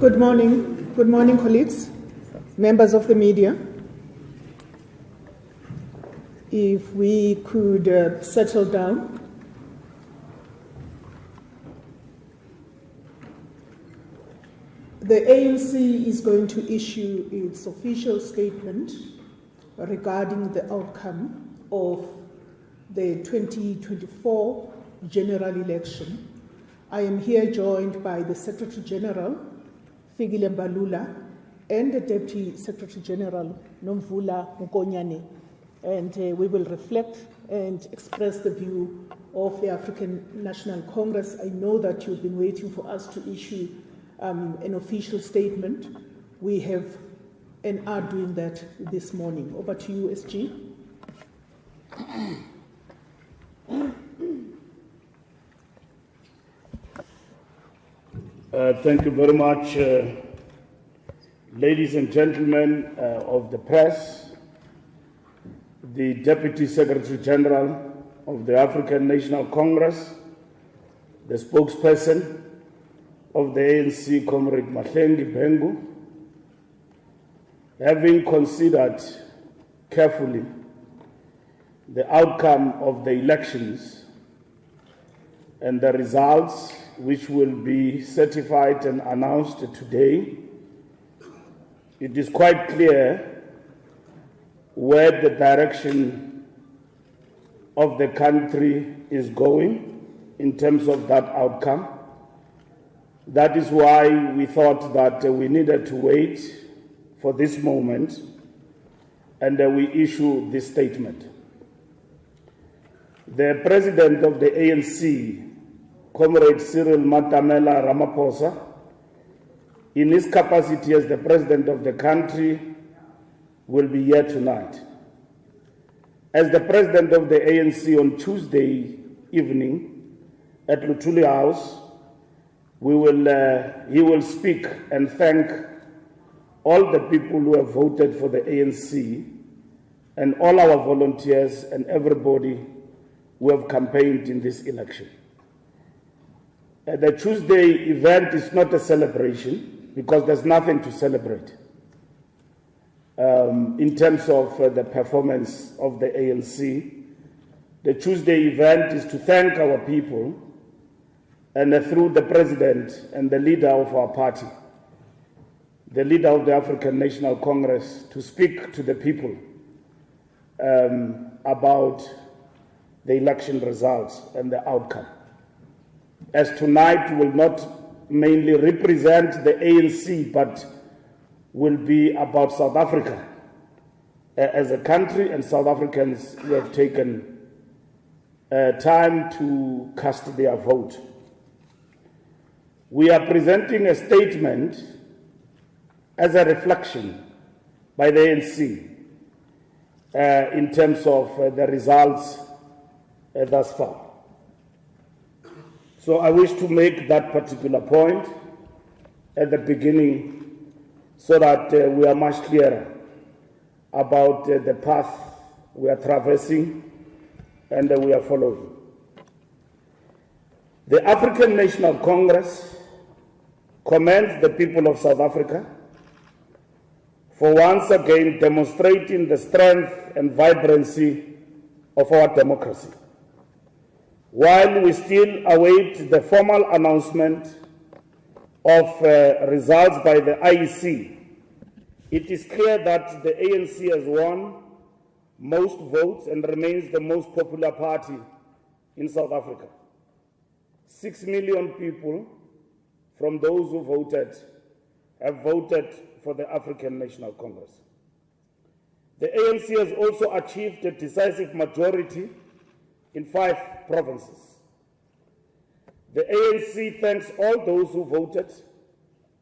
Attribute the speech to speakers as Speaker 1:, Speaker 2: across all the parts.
Speaker 1: Good morning, colleagues, members of the media. If we could settle down. The ANC is going to issue its official statement regarding the outcome of the 2024 general election. I am here joined by the Secretary General, Fikile Mbalula, and the Deputy Secretary General, Mbalula Mukonyane, and we will reflect and express the view of the African National Congress. I know that you've been waiting for us to issue an official statement. We have and are doing that this morning. Over to you, SG.
Speaker 2: Thank you very much, ladies and gentlemen of the press, the Deputy Secretary General of the African National Congress, the spokesperson of the ANC, Comrade Mahlengi Bhengu. Having considered carefully the outcome of the elections and the results which will be certified and announced today, it is quite clear where the direction of the country is going in terms of that outcome. That is why we thought that we needed to wait for this moment and we issue this statement. The president of the ANC, Comrade Cyril Matamela Ramaphosa, in his capacity as the president of the country, will be here tonight. As the president of the ANC on Tuesday evening at Luthuli House, he will speak and thank all the people who have voted for the ANC and all our volunteers and everybody who have campaigned in this election. The Tuesday event is not a celebration because there's nothing to celebrate in terms of the performance of the ANC. The Tuesday event is to thank our people and through the president and the leader of our party, the leader of the African National Congress, to speak to the people about the election results and the outcome. As tonight will not mainly represent the ANC, but will be about South Africa as a country and South Africans who have taken time to cast their vote. We are presenting a statement as a reflection by the ANC in terms of the results thus far. So I wish to make that particular point at the beginning so that we are much clearer about the path we are traversing and we are following. The African National Congress commends the people of South Africa for once again demonstrating the strength and vibrancy of our democracy. While we still await the formal announcement of results by the IEC, it is clear that the ANC has won most votes and remains the most popular party in South Africa. 6 million people from those who voted have voted for the African National Congress. The ANC has also achieved a decisive majority in 5 provinces. The ANC thanks all those who voted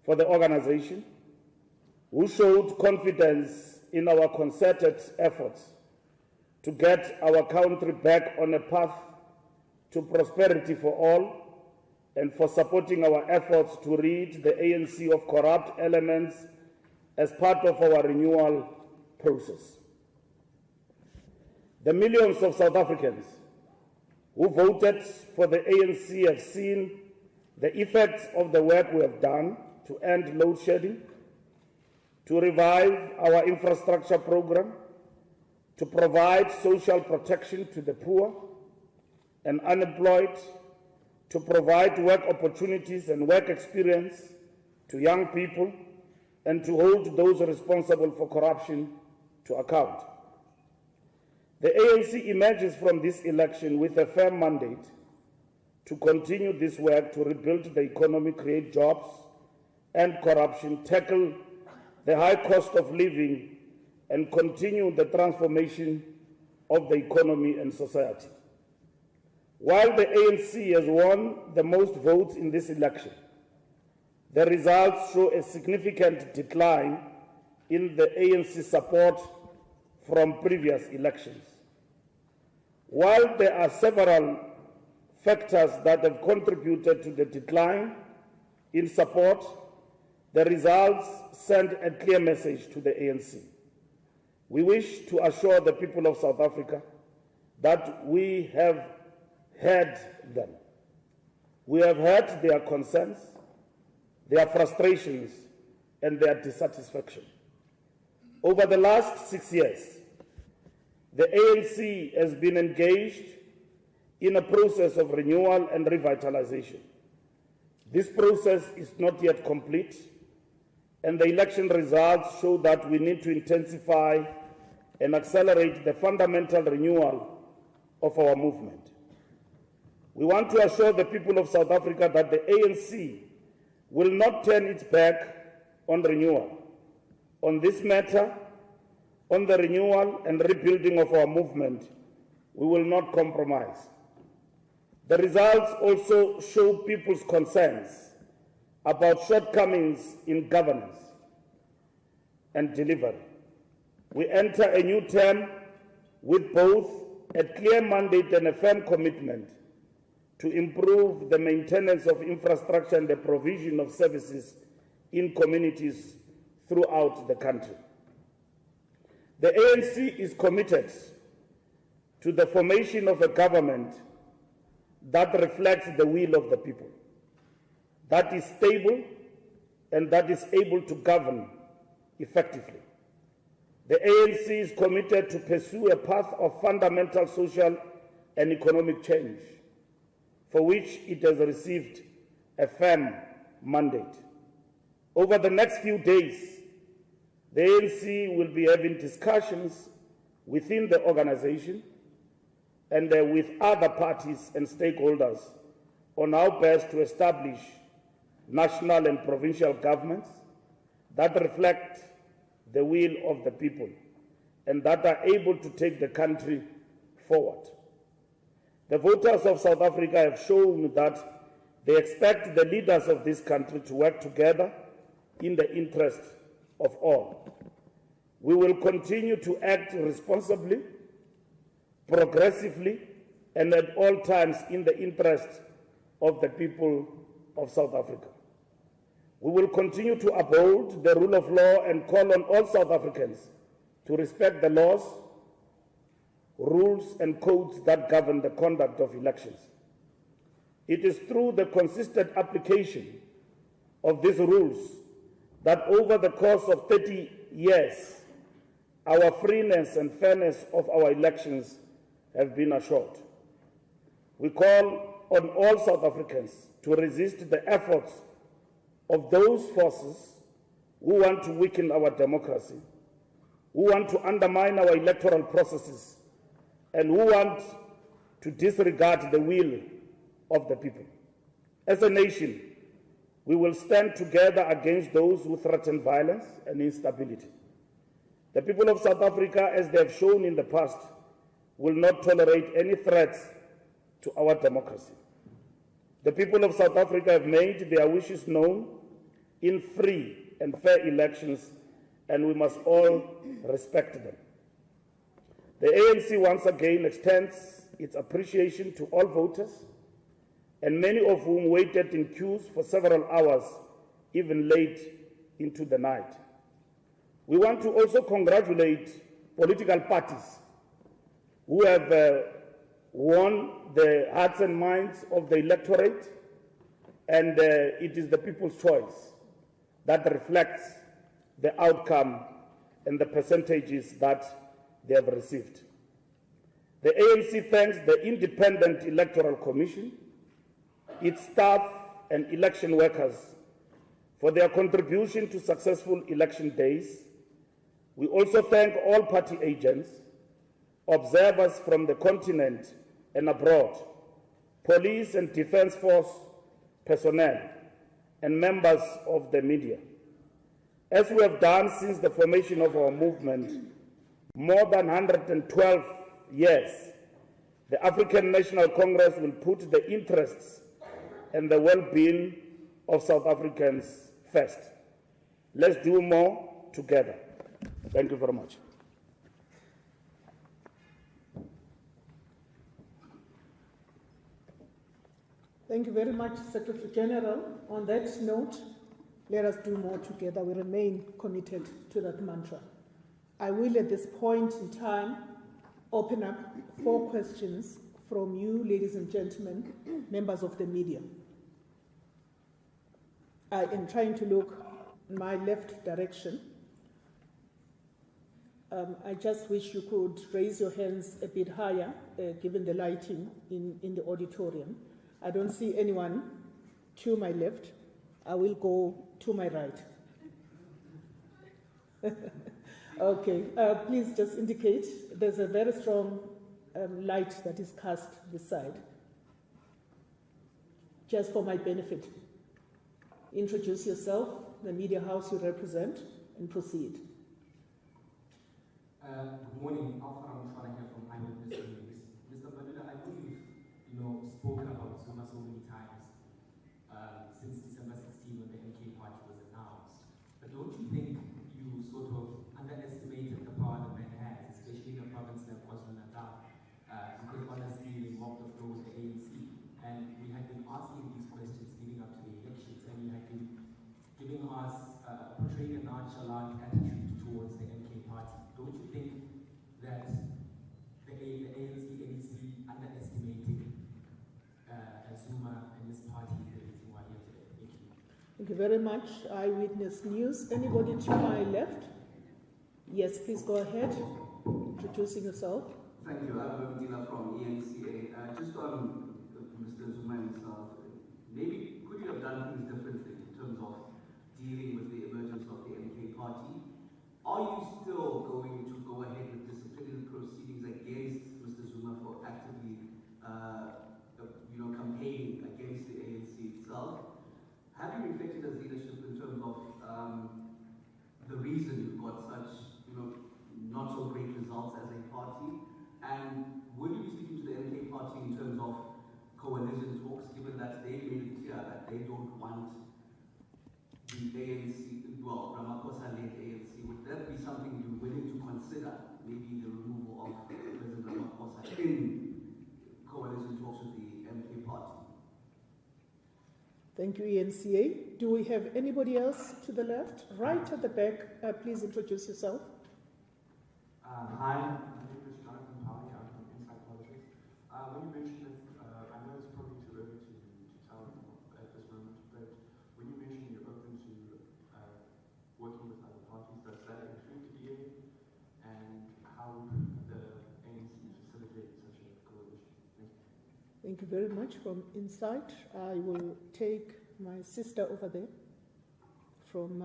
Speaker 2: for the organization, who showed confidence in our concerted efforts to get our country back on a path to prosperity for all, and for supporting our efforts to rid the ANC of corrupt elements as part of our renewal process. The millions of South Africans who voted for the ANC have seen the effects of the work we have done to end load shedding, to revive our infrastructure program, to provide social protection to the poor and unemployed, to provide work opportunities and work experience to young people, and to hold those responsible for corruption to account. The ANC emerges from this election with a firm mandate to continue this work to rebuild the economy, create jobs and corruption, tackle the high cost of living, and continue the transformation of the economy and society. While the ANC has won the most votes in this election, the results show a significant decline in the ANC support from previous elections. While there are several factors that have contributed to the decline in support, the results send a clear message to the ANC. We wish to assure the people of South Africa that we have heard them. We have heard their concerns, their frustrations, and their dissatisfaction. Over the last 6 years, the ANC has been engaged in a process of renewal and revitalization. This process is not yet complete, and the election results show that we need to intensify and accelerate the fundamental renewal of our movement. We want to assure the people of South Africa that the ANC will not turn its back on renewal. On this matter, on the renewal and rebuilding of our movement, we will not compromise. The results also show people's concerns about shortcomings in governance and delivery. We enter a new term with both a clear mandate and a firm commitment to improve the maintenance of infrastructure and the provision of services in communities throughout the country. The ANC is committed to the formation of a government that reflects the will of the people, that is stable and that is able to govern effectively. The ANC is committed to pursue a path of fundamental social and economic change, for which it has received a firm mandate. Over the next few days, the ANC will be having discussions within the organization and with other parties and stakeholders on how best to establish national and provincial governments that reflect the will of the people and that are able to take the country forward. The voters of South Africa have shown that they expect the leaders of this country to work together in the interest of all. We will continue to act responsibly, progressively, and at all times in the interest of the people of South Africa. We will continue to uphold the rule of law and call on all South Africans to respect the laws, rules, and codes that govern the conduct of elections. It is through the consistent application of these rules that over the course of 30 years, our freeness and fairness of our elections have been assured. We call on all South Africans to resist the efforts of those forces who want to weaken our democracy, who want to undermine our electoral processes, and who want to disregard the will of the people. As a nation, we will stand together against those who threaten violence and instability. The people of South Africa, as they have shown in the past, will not tolerate any threats to our democracy. The people of South Africa have made their wishes known in free and fair elections, and we must all respect them. The ANC once again extends its appreciation to all voters, and many of whom waited in queues for several hours, even late into the night. We want to also congratulate political parties who have won the hearts and minds of the electorate, and it is the people's choice. that reflects the outcome and the percentages that they have received. The ANC thanks the Independent Electoral Commission, its staff and election workers for their contribution to successful election days. We also thank all party agents, observers from the continent and abroad, police and defense force personnel, and members of the media. As we have done since the formation of our movement, more than 112 years, the African National Congress will put the interests and the well-being of South Africans first. Let's do more together. Thank you very much.
Speaker 1: Thank you very much, Secretary General. On that note, let us do more together. We remain committed to that mantra. I will, at this point in time, open up 4 questions from you, ladies and gentlemen, members of the media. I am trying to look in my left direction. I just wish you could raise your hands a bit higher, given the lighting in the auditorium. I don't see anyone to my left. I will go to my right. Okay, please just indicate. There's a very strong light that is cast this side. Just for my benefit. Introduce yourself, the media house you represent, and proceed.
Speaker 3: Good morning, Alpha Ramchwana here from Eyewitness News. Mr. Mbalula, I know you've spoken about Zuma so many times since December 16 when the MK Party was announced. But don't you think you sort of underestimated the power the man has, especially in a province like KwaZulu-Natal? Because honestly, they mobbed the floor with the ANC. And we had been asking these questions leading up to the elections, and you had been giving us, portraying a nonchalant attitude towards the MK Party. Don't you think that the ANC, NEC underestimating Zuma and his party is the reason why here today? Thank you.
Speaker 1: Thank you very much. Eyewitness News. Anybody to my left? Yes, please go ahead. Introducing yourself.
Speaker 4: Thank you. I'm Mbalula from ENCA. Just on Mr. Zuma himself, maybe could you have done things differently in terms of dealing with the emergence of the MK Party? Are you still going to go ahead with disciplinary proceedings against Mr. Zuma for actively, campaigning against the ANC itself? Have you reflected as leadership in terms of the reason you got such, not so great results as a party? And will you be speaking to the MK Party in terms of coalition talks, given that they made it clear that they don't want the ANC, Ramaphosa-led ANC? Would that be something you're willing to consider, maybe the removal of President Ramaphosa in coalition talks with the MK Party?
Speaker 1: Thank you, ENCA. Do we have anybody else to the left? Right at the back, please introduce yourself.
Speaker 5: Hi, my name is Jonathan Powley. I'm from Inside Politics. When you mentioned that, I know it's probably too early to tell at this moment, but when you mentioned you're open to working with other parties, does that include the DA? And how would the ANC facilitate such a coalition? Thank you.
Speaker 1: Thank you very much. From Inside, I will take my sister over there from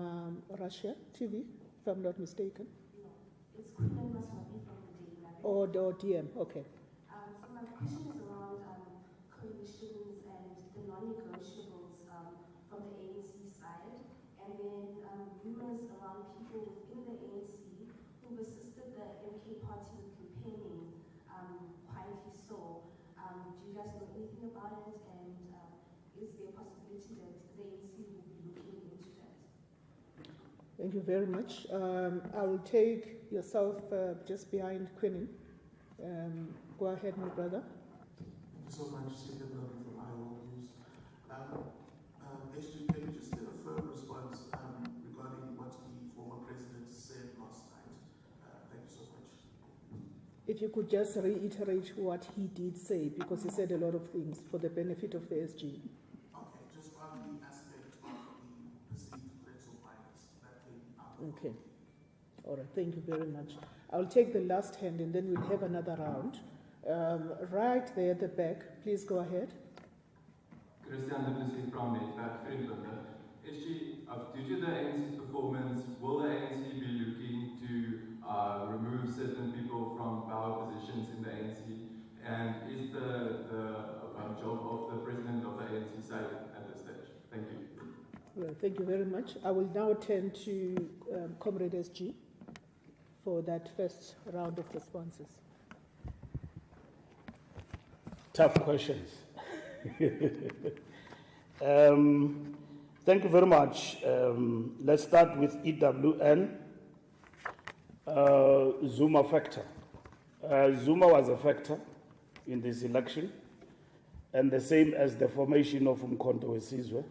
Speaker 1: Russia TV, if I'm not mistaken.
Speaker 6: It's Fikile from the Daily Life.
Speaker 1: Or DM, okay.
Speaker 6: So my question is around coalitions and the non-negotiables from the ANC side, and then rumors around people within the ANC who assisted the MK Party with campaigning, quietly so. Do you guys know anything about it, and is there a possibility that the ANC will be looking into that?
Speaker 1: Thank you very much. I will take yourself just behind Quinnin. Go ahead, my brother.
Speaker 7: Thank you so much, Stephen from Iowa News. SG, can you just get a firm response regarding what the former president said last night? Thank you so much.
Speaker 1: If you could just reiterate what he did say, because he said a lot of things for the benefit of the SG.
Speaker 7: Okay, just on the aspect of the perceived threats of violence.
Speaker 1: Okay. All right, thank you very much. I'll take the last hand and then we'll have another round. Right there at the back, please go ahead.
Speaker 8: Christian Duplessis from Netwerk Vriendvinde. Due to the ANC's performance, will the ANC be looking to remove certain people from power positions in the ANC? And is the job of the president of the ANC safe at this stage? Thank you.
Speaker 1: Well, thank you very much. I will now turn to Comrade SG for that first round of responses.
Speaker 2: Tough questions. Thank you very much. Let's start with EWN. Zuma factor. Zuma was a factor in this election, and the same as the formation of Umkhonto weSizwe,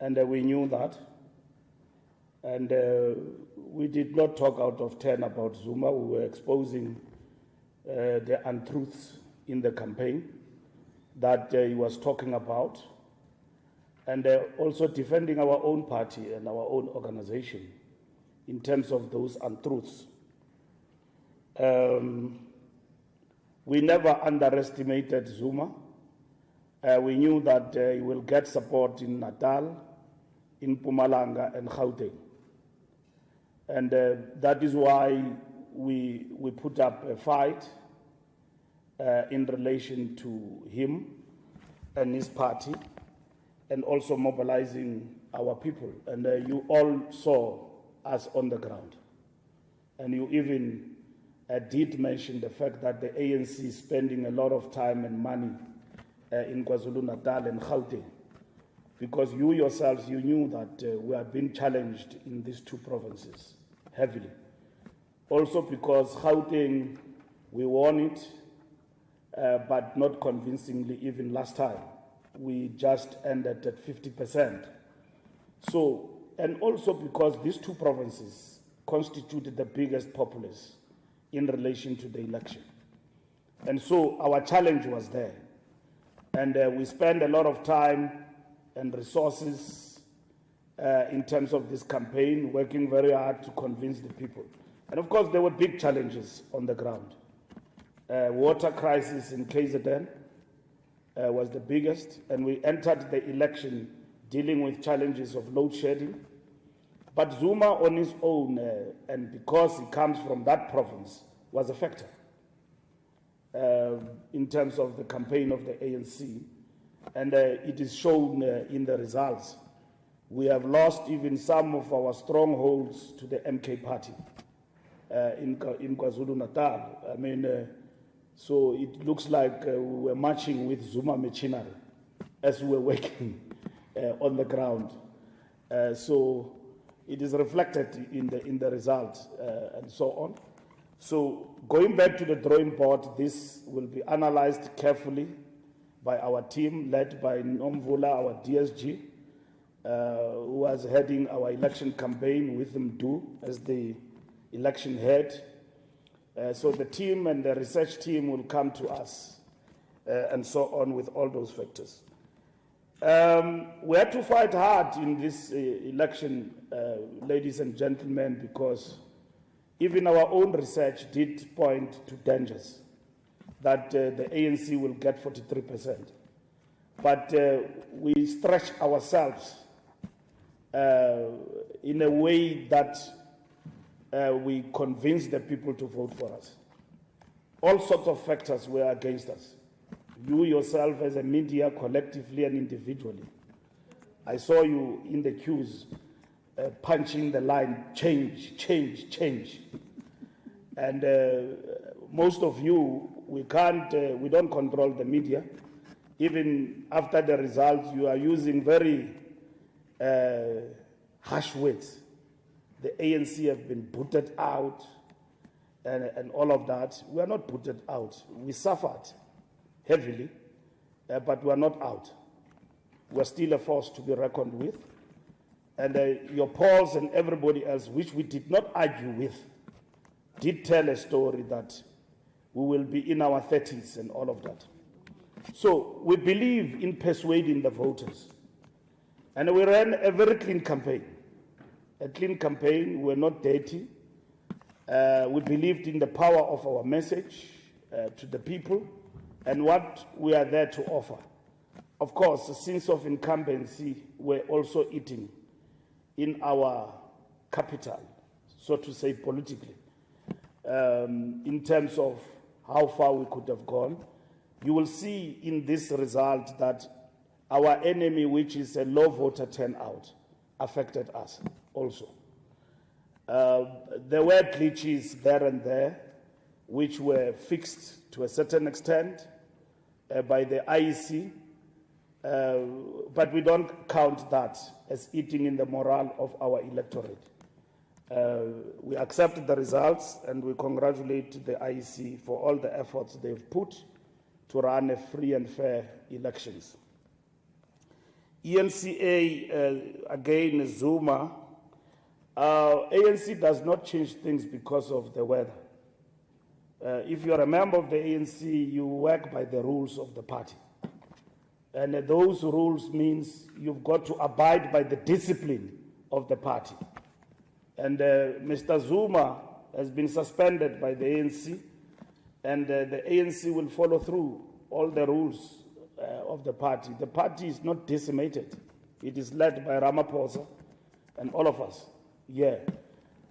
Speaker 2: and we knew that. And we did not talk out of turn about Zuma. We were exposing the untruths in the campaign that he was talking about, and also defending our own party and our own organization in terms of those untruths. We never underestimated Zuma. We knew that he will get support in Natal, in Mpumalanga and Gauteng. And that is why we put up a fight in relation to him and his party, and also mobilizing our people. And you all saw us on the ground. And you even did mention the fact that the ANC is spending a lot of time and money in KwaZulu-Natal and Gauteng, because you yourselves, you knew that we have been challenged in these two provinces heavily. Also because Gauteng, we won it, but not convincingly even last time. We just ended at 50%. So, and also because these two provinces constituted the biggest populace in relation to the election. And so our challenge was there. And we spent a lot of time and resources in terms of this campaign, working very hard to convince the people. And of course, there were big challenges on the ground. Water crisis in KZN was the biggest, and we entered the election dealing with challenges of load shedding. But Zuma on his own, and because he comes from that province, was a factor in terms of the campaign of the ANC. And it is shown in the results. We have lost even some of our strongholds to the MK party in KwaZulu-Natal. I mean, so it looks like we were marching with Zuma machinery as we were working on the ground. So it is reflected in the results and so on. So going back to the drawing board, this will be analyzed carefully by our team led by Mbalula, our DSG, who was heading our election campaign with Mdu as the election head. So the team and the research team will come to us and so on with all those factors. We had to fight hard in this election, ladies and gentlemen, because even our own research did point to dangers that the ANC will get 43%. But we stretch ourselves in a way that we convince the people to vote for us. All sorts of factors were against us. You yourself as a media, collectively and individually. I saw you in the queues punching the line, change, change, change. And most of you, we don't control the media. Even after the results, you are using very harsh words. The ANC have been booted out and all of that. We are not booted out. We suffered heavily, but we are not out. We are still a force to be reckoned with. And your polls and everybody else, which we did not argue with, did tell a story that we will be in our 30s and all of that. So we believe in persuading the voters. And we ran a very clean campaign. a clean campaign. We're not dirty. We believed in the power of our message to the people and what we are there to offer. Of course, the sense of incumbency we're also eating in our capital, so to say, politically, in terms of how far we could have gone. You will see in this result that our enemy, which is a low voter turnout, affected us also. There were glitches there and there, which were fixed to a certain extent by the IEC, but we don't count that as eating in the morale of our electorate. We accept the results and we congratulate the IEC for all the efforts they've put to run a free and fair elections. ENCA, again, Zuma, ANC does not change things because of the weather. If you're a member of the ANC, you work by the rules of the party. And those rules means you've got to abide by the discipline of the party. And Mr. Zuma has been suspended by the ANC, and the ANC will follow through all the rules of the party. The party is not decimated. It is led by Ramaphosa and all of us. Yeah.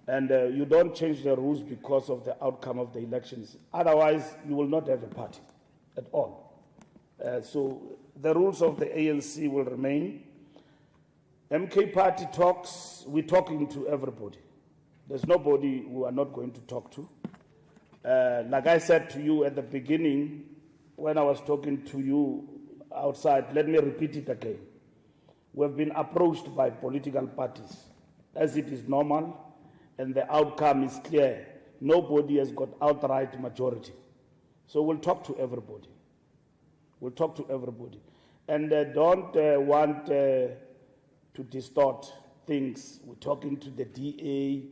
Speaker 2: And you don't change the rules because of the outcome of the elections. Otherwise, you will not have a party at all. So the rules of the ANC will remain. MK party talks, we're talking to everybody. There's nobody we are not going to talk to. Like I said to you at the beginning, when I was talking to you outside, let me repeat it again. We've been approached by political parties, as it is normal, and the outcome is clear. Nobody has got outright majority. So we'll talk to everybody. We'll talk to everybody. And don't want to distort things. We're talking to the DA,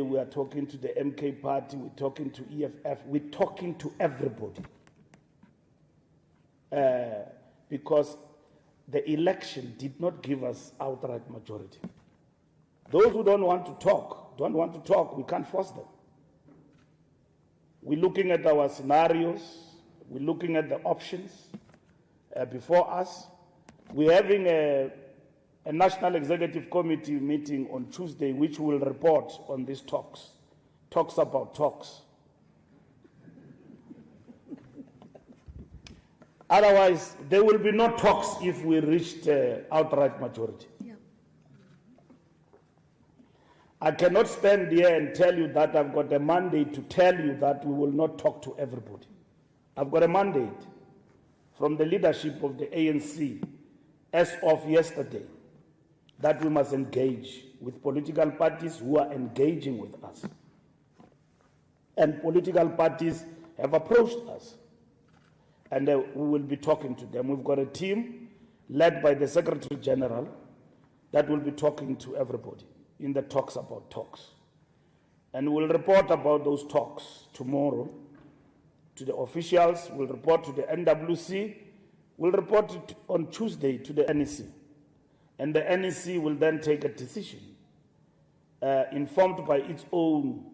Speaker 2: we are talking to the MK party, we're talking to EFF, we're talking to everybody. Because the election did not give us outright majority. Those who don't want to talk, we can't force them. We're looking at our scenarios, we're looking at the options before us. We're having a National Executive Committee meeting on Tuesday, which will report on these talks about talks. Otherwise, there will be no talks if we reached outright majority. Yeah. I cannot stand here and tell you that I've got a mandate to tell you that we will not talk to everybody. I've got a mandate from the leadership of the ANC as of yesterday that we must engage with political parties who are engaging with us. And political parties have approached us. And we will be talking to them. We've got a team led by the Secretary General that will be talking to everybody in the talks about talks. And we'll report about those talks tomorrow to the officials, we'll report to the NWC, we'll report it on Tuesday to the NEC. And the NEC will then take a decision informed by its own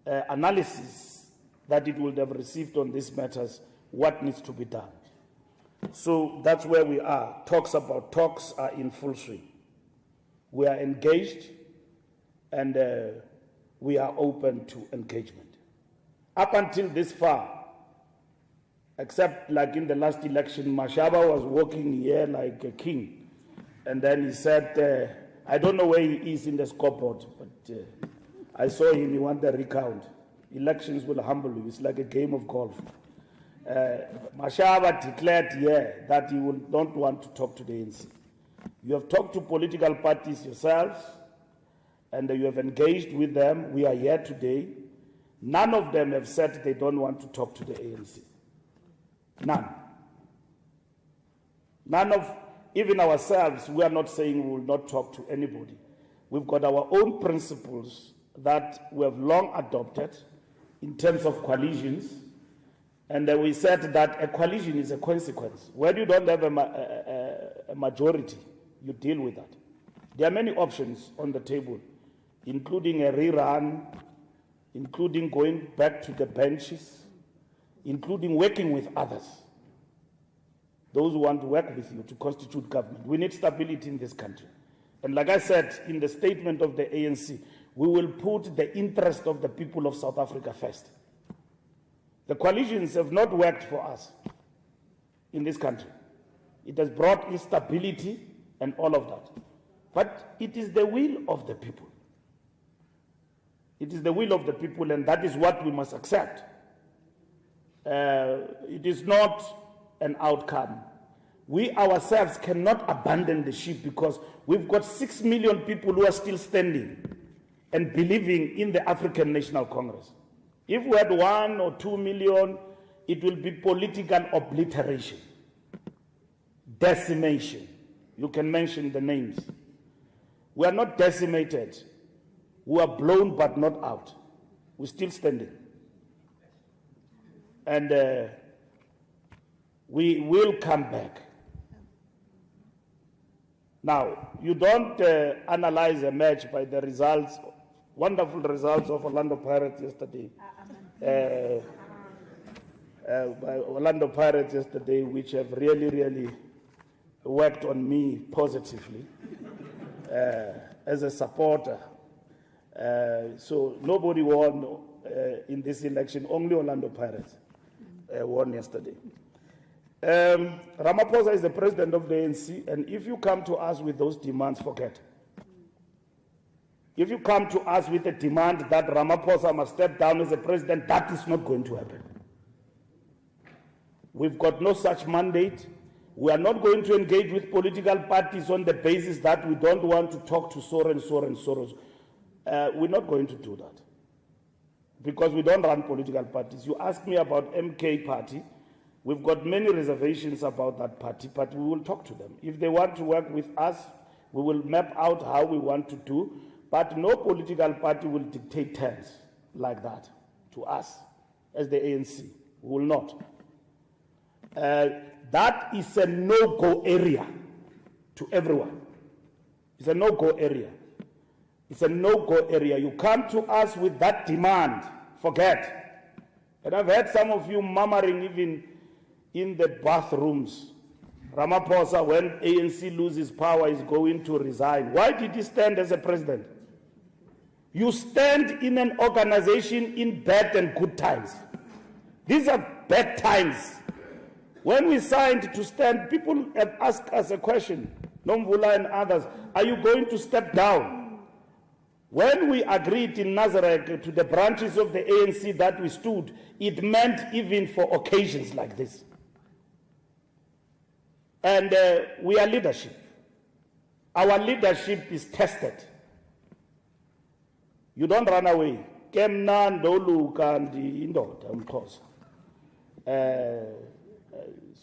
Speaker 2: analysis that it would have received on these matters, what needs to be done. So that's where we are. Talks about talks are in full swing. We are engaged and we are open to engagement. Up until this far, except like in the last election, Mashaba was walking here like a king. And then he said, I don't know where he is in the scoreboard, but I saw him, he wanted a recount. Elections will humble you. It's like a game of golf. Mashaba declared here that he will not want to talk to the ANC. You have talked to political parties yourselves, and you have engaged with them. We are here today. None of them have said they don't want to talk to the ANC. None. None of, even ourselves, we are not saying we will not talk to anybody. We've got our own principles that we have long adopted in terms of coalitions. And we said that a coalition is a consequence. When you don't have a majority, you deal with that. There are many options on the table. including a rerun, including going back to the benches, including working with others, those who want to work with you to constitute government. We need stability in this country. And like I said in the statement of the ANC, we will put the interest of the people of South Africa first. The coalitions have not worked for us in this country. It has brought instability and all of that. But it is the will of the people. It is the will of the people, and that is what we must accept. It is not an outcome. We ourselves cannot abandon the ship because we've got 6 million people who are still standing and believing in the African National Congress. If we had 1 or 2 million, it will be political obliteration, decimation. You can mention the names. We are not decimated. We are blown but not out. We're still standing. And we will come back. Now, you don't analyze a match by the results, wonderful results of Orlando Pirates yesterday. By Orlando Pirates yesterday, which have really, really worked on me positively as a supporter. So nobody won in this election, only Orlando Pirates won yesterday. Ramaphosa is the president of the ANC, and if you come to us with those demands, forget. If you come to us with a demand that Ramaphosa must step down as a president, that is not going to happen. We've got no such mandate. We are not going to engage with political parties on the basis that we don't want to talk to so and so and so. We're not going to do that because we don't run political parties. You ask me about MK Party. We've got many reservations about that party, but we will talk to them. If they want to work with us, we will map out how we want to do, but no political party will dictate terms like that to us as the ANC. We will not. That is a no-go area to everyone. It's a no-go area. It's a no-go area. You come to us with that demand, forget. And I've heard some of you murmuring even in the bathrooms. Ramaphosa, when ANC loses power, is going to resign. Why did he stand as a president? You stand in an organization in bad and good times. These are bad times. When we signed to stand, people have asked us a question, Mbalula and others, are you going to step down? When we agreed in Nazareth to the branches of the ANC that we stood, it meant even for occasions like this. And we are leadership. Our leadership is tested. You don't run away.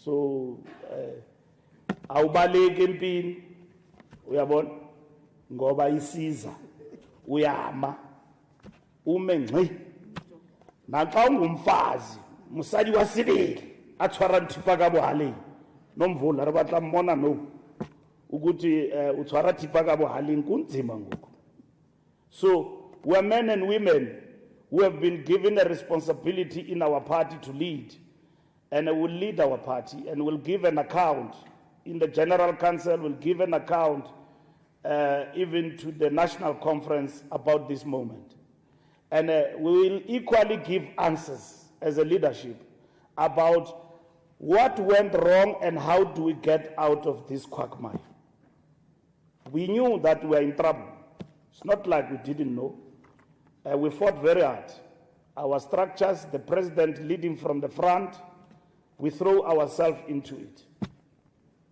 Speaker 2: So, awubaleki empini uyabona ngoba isiza uyama ume ngci naxa ungumfazi musadi wasibili atshwara nthipa ka bohaleng nomvula re batla mmona no ukuthi utshwara thipa ka bohaleng kunzima ngoku. So we are men and women who have been given a responsibility in our party to lead, and will lead our party and will give an account in the General Council, will give an account even to the National Conference about this moment. And we will equally give answers as a leadership about what went wrong and how do we get out of this quagmire. We knew that we were in trouble. It's not like we didn't know. We fought very hard. Our structures, the president leading from the front, we throw ourselves into it.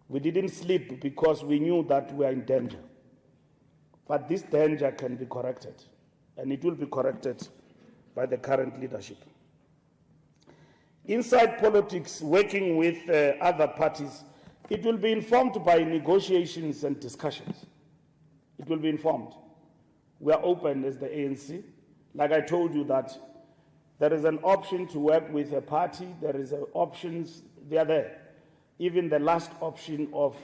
Speaker 2: We didn't sleep because we knew that we are in danger. But this danger can be corrected, and it will be corrected by the current leadership. Inside politics, working with other parties, it will be informed by negotiations and discussions. It will be informed. We are open as the ANC. Like I told you that there is an option to work with a party, there is options, they are there. Even the last option of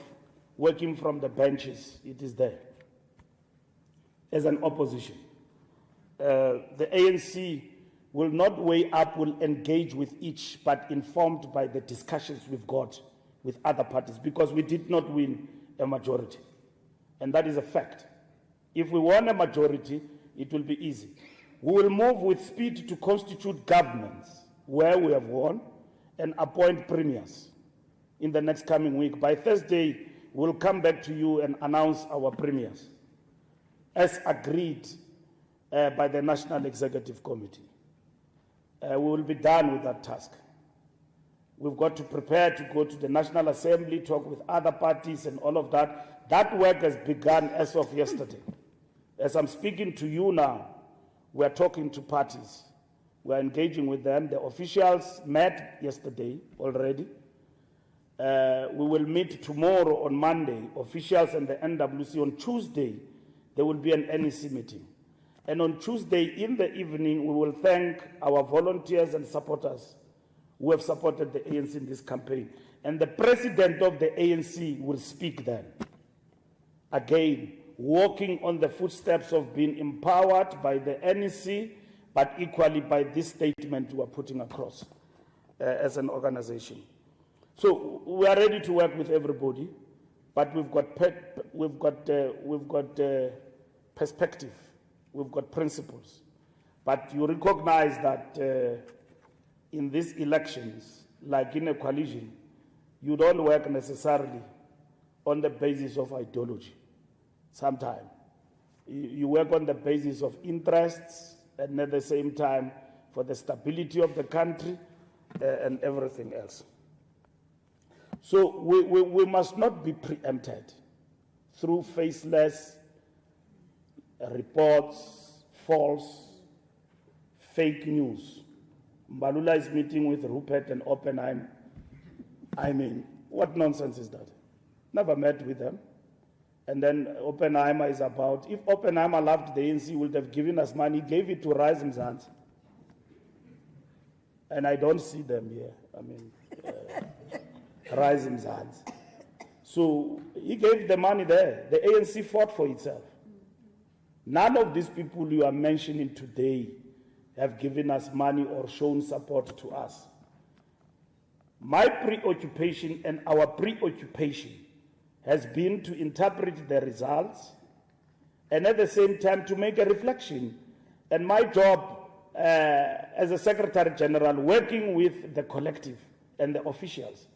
Speaker 2: working from the benches, it is there as an opposition. the ANC will not weigh up, will engage with each, but informed by the discussions we've got with other parties, because we did not win a majority. And that is a fact. If we won a majority, it will be easy. We will move with speed to constitute governments where we have won and appoint premiers in the next coming week. By Thursday, we'll come back to you and announce our premiers, as agreed by the National Executive Committee. We will be done with that task. We've got to prepare to go to the National Assembly, talk with other parties and all of that. That work has begun as of yesterday. As I'm speaking to you now, we're talking to parties. We're engaging with them. The officials met yesterday already. We will meet tomorrow on Monday, officials and the NWC. On Tuesday, there will be an NEC meeting. And on Tuesday in the evening, we will thank our volunteers and supporters who have supported the ANC in this campaign. And the president of the ANC will speak then. Again, walking on the footsteps of being empowered by the NEC, but equally by this statement we are putting across as an organization. So we are ready to work with everybody, but we've got perspective, we've got principles. But you recognize that in these elections, like in a coalition, you don't work necessarily on the basis of ideology. Sometimes you work on the basis of interests, and at the same time for the stability of the country and everything else. So we must not be preempted through faceless reports, false, fake news. Mbalula is meeting with Rupert and Oppenheimer. I mean, what nonsense is that? Never met with them. And then Oppenheimer is about, if Oppenheimer loved the ANC, he would have given us money, he gave it to Rise Mzansi. And I don't see them here. I mean, Rise Mzansi. So he gave the money there. The ANC fought for itself. None of these people you are mentioning today have given us money or shown support to us. My preoccupation and our preoccupation has been to interpret the results and at the same time to make a reflection. And my job as a Secretary General, working with the collective and the officials,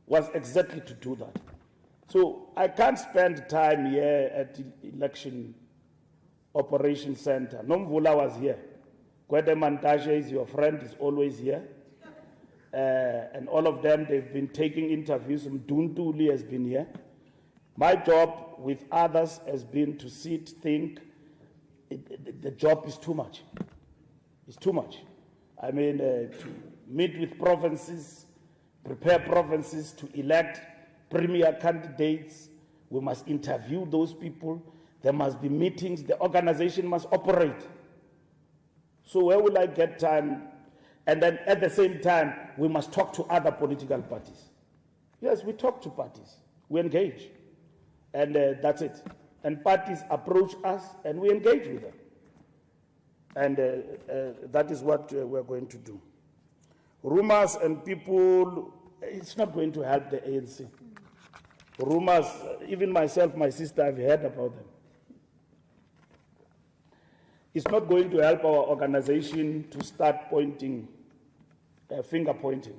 Speaker 2: was exactly to do that. So I can't spend time here at the election operation center. Nomvula was here. Kwede Mantashe is your friend, is always here. And all of them, they've been taking interviews. Mduntuli has been here. My job with others has been to sit, think. The job is too much. It's too much. I mean, to meet with provinces, prepare provinces to elect premier candidates. We must interview those people. There must be meetings. The organization must operate. So where will I get time? And then at the same time, we must talk to other political parties. Yes, we talk to parties. We engage. And that's it. And parties approach us and we engage with them. And that is what we're going to do. Rumors and people, it's not going to help the ANC. Rumors, even myself, my sister, I've heard about them. It's not going to help our organization to start pointing, finger pointing,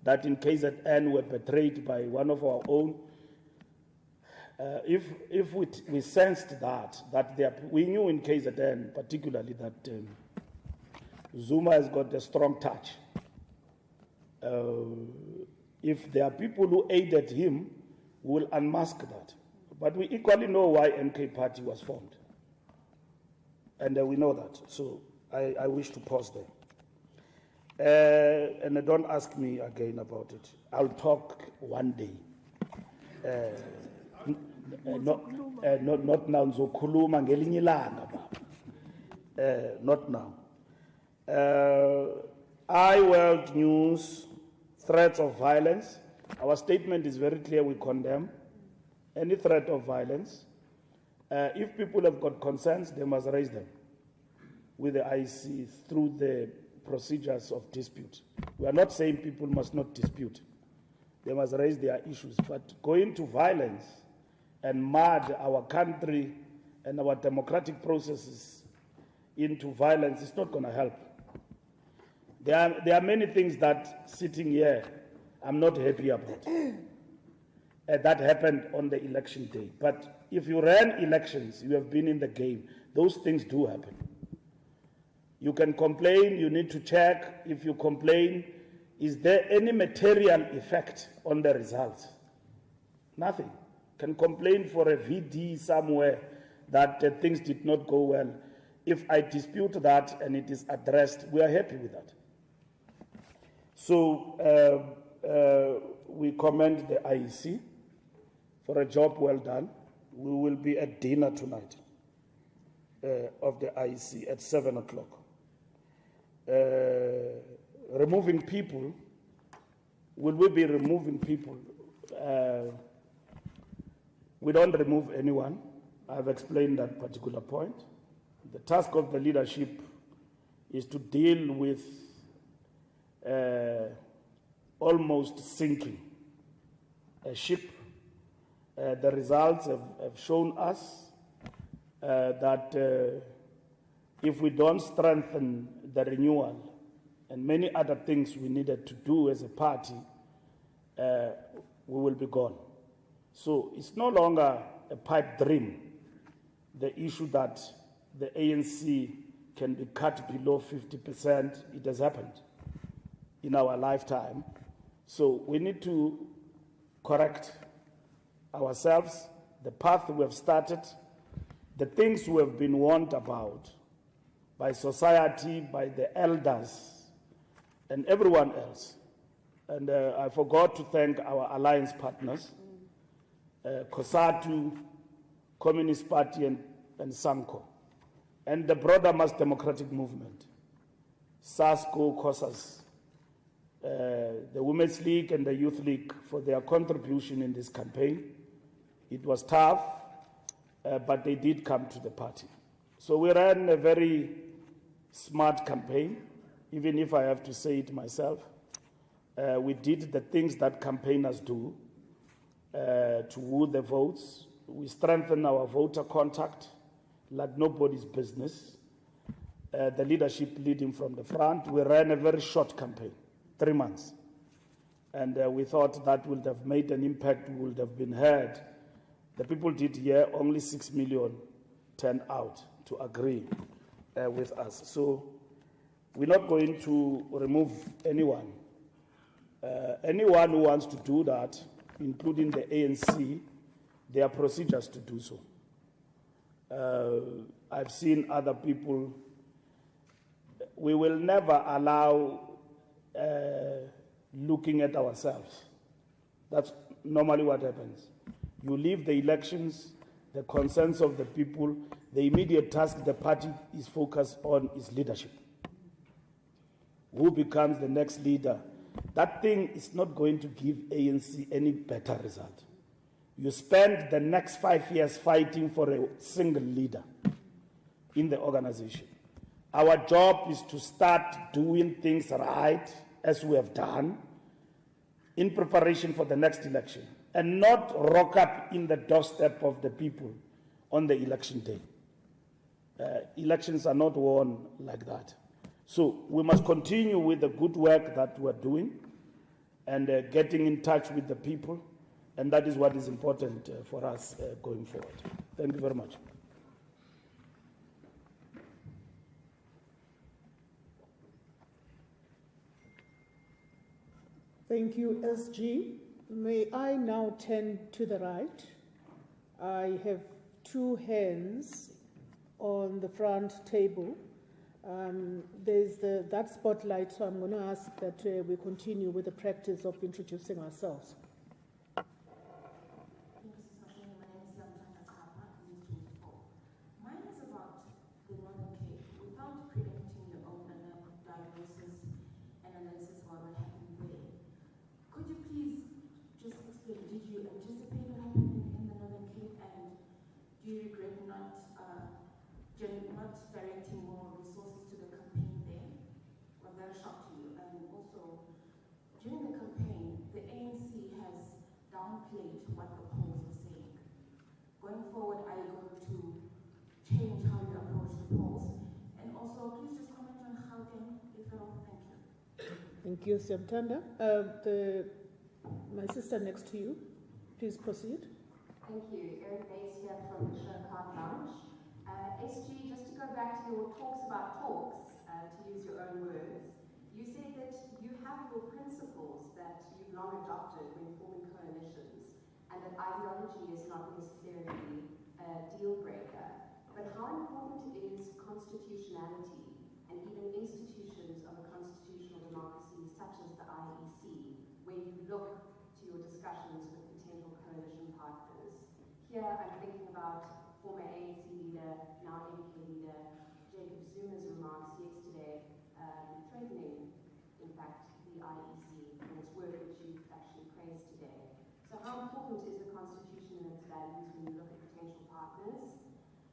Speaker 2: that in KZN we're betrayed by one of our own. If we sensed that we knew in KZN particularly that Zuma has got a strong touch. If there are people who aided him, we will unmask that. But we equally know why MK Party was formed. And we know that. So I wish to pause there. And don't ask me again about it. I'll talk one day. Not now. Zokhuluma ngelinye ilanga baba. Not now. World News, threats of violence. Our statement is very clear. We condemn any threat of violence. If people have got concerns, they must raise them. with the IEC through the procedures of dispute. We are not saying people must not dispute. They must raise their issues. But going to violence and mud our country and our democratic processes into violence is not going to help. There are many things that sitting here I'm not happy about. That happened on the election day. But if you ran elections, you have been in the game, those things do happen. You can complain, you need to check. If you complain, is there any material effect on the results? Nothing. Can complain for a VD somewhere that things did not go well. If I dispute that and it is addressed, we are happy with that. So we commend the IEC for a job well done. We will be at dinner tonight of the IEC at 7 o'clock. Removing people, will we be removing people? We don't remove anyone. I've explained that particular point. The task of the leadership is to deal with almost sinking a ship. The results have shown us that if we don't strengthen the renewal and many other things we needed to do as a party, we will be gone. So it's no longer a pipe dream, the issue that the ANC can be cut below 50%. It has happened in our lifetime. So we need to correct ourselves, the path we have started, the things we have been warned about by society, by the elders, and everyone else. And I forgot to thank our alliance partners, COSATU, Communist Party, and SANCO, and the broader mass democratic movement, SASCO, COSAS, the Women's League and the Youth League for their contribution in this campaign. It was tough, but they did come to the party. So we ran a very smart campaign, even if I have to say it myself. We did the things that campaigners do to woo the votes. We strengthened our voter contact like nobody's business. The leadership leading from the front. We ran a very short campaign, 3 months. And we thought that would have made an impact, would have been heard. The people did hear, only 6 million turned out to agree with us. So we're not going to remove anyone. Anyone who wants to do that, including the ANC, there are procedures to do so. I've seen other people. We will never allow looking at ourselves. That's normally what happens. You leave the elections, the concerns of the people, the immediate task the party is focused on is leadership. Who becomes the next leader? That thing is not going to give ANC any better result. You spend the next 5 years fighting for a single leader in the organization. Our job is to start doing things right, as we have done, in preparation for the next election, and not rock up in the doorstep of the people on the election day. Elections are not won like that. So we must continue with the good work that we're doing and getting in touch with the people, and that is what is important for us going forward. Thank you very much.
Speaker 1: Thank you, SG. May I now turn to the right? I have 2 hands on the front table. There's that spotlight, so I'm going to ask that we continue with the practice of introducing ourselves.
Speaker 6: Mine is about the Northern Cape. Without preempting your own diagnosis and analysis about what happened there, could you please just explain, did you anticipate what happened in the Northern Cape, and do you regret not not directing more resources to the campaign then? Was that a shock to you? And also, during the campaign, the ANC has downplayed what the polls were saying. Going forward, are you going to change how you approach the polls? And also, please just comment on Gauteng, if at all. Thank you.
Speaker 1: Thank you, Semtanda. My sister next to you, please proceed.
Speaker 9: Thank you. Erin Bates here from the Showcard Lounge. SG, just to go back to your talks about talks, to use your own words, you said that you have your principles that you've long adopted when forming coalitions, and that ideology is not necessarily a deal breaker. But how important is constitutionality and even institutions of a constitutional democracy such as the IEC when you look to your discussions with potential coalition partners? Here I'm thinking about former ANC leader, now MK leader, Jacob Zuma's remarks yesterday, threatening, in fact, the IEC and its work which you've actually praised today. So how important is the Constitution and its values when you look at potential partners?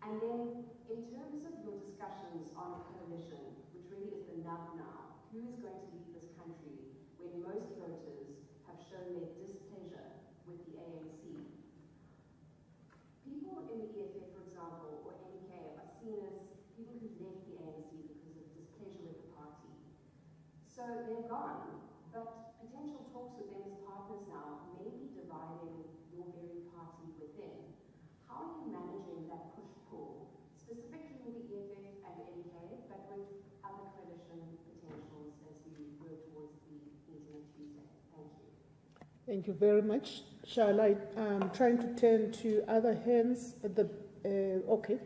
Speaker 9: And then, in terms of your discussions on a coalition, which really is the nub now, who is going to lead this country when most voters have shown their displeasure with the ANC? People in the EFF, for example, or MK, are seen as people who left the ANC because of displeasure with the party. So they're gone, but potential talks with them as partners now may be dividing your very party within. How are you managing that push-pull, specifically with the EFF and MK, but with other coalition potentials as we work towards the meeting of Tuesday? Thank you.
Speaker 1: Thank you very much. Shall I, trying to turn to other hands at the, okay.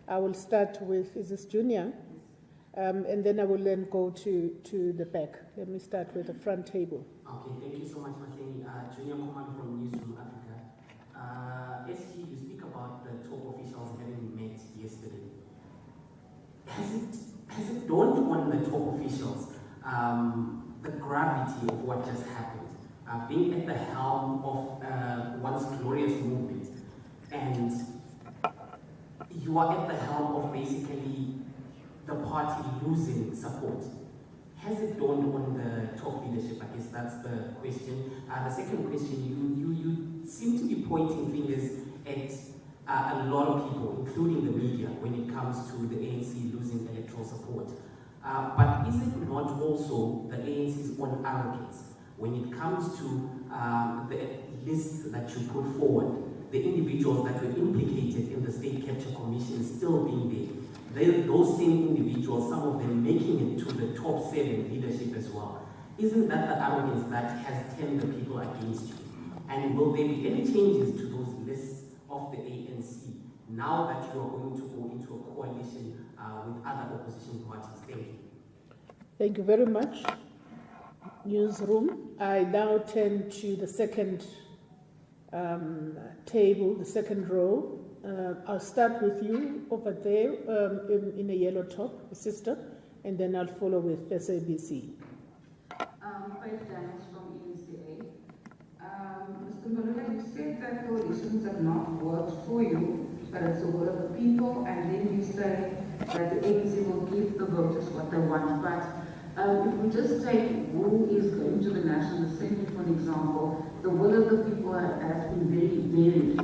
Speaker 1: I will start with, is this Junior? And then I will then go to the back. Let me start with the front table.
Speaker 3: Okay, thank you so much, Mahleni. Junior Command from Newsroom Africa. SG, you speak about the top officials having met yesterday. Has it dawned on the top officials the gravity of what just happened? Being at the helm of once glorious movement, and you are at the helm of basically the party losing support. Has it dawned on the top leadership? I guess that's the question. The second question, you seem to be pointing fingers at a lot of people, including the media, when it comes to the ANC losing electoral support. But is it not also the ANC's own arrogance when it comes to the lists that you put forward, the individuals that were implicated in the State Capture Commission still being there? Those same individuals, some of them making it to the top 7 leadership as well. Isn't that the arrogance that has turned the people against you? And will there be any changes to those lists of the ANC now that you are going to go into a coalition with other opposition parties? Thank you.
Speaker 1: Thank you very much. Newsroom. I now turn to the second table, the second row. I'll start with you over there in a yellow top, sister, and then I'll follow with SABC.
Speaker 10: Faith Daniels from ENCA. Mr. Mbalula, you said that coalitions have not worked for you, but it's the will of the people, and then you say that the ANC will give the voters what they want. But if we just take who is going to the National Assembly, for example, the will of the people has been very varied.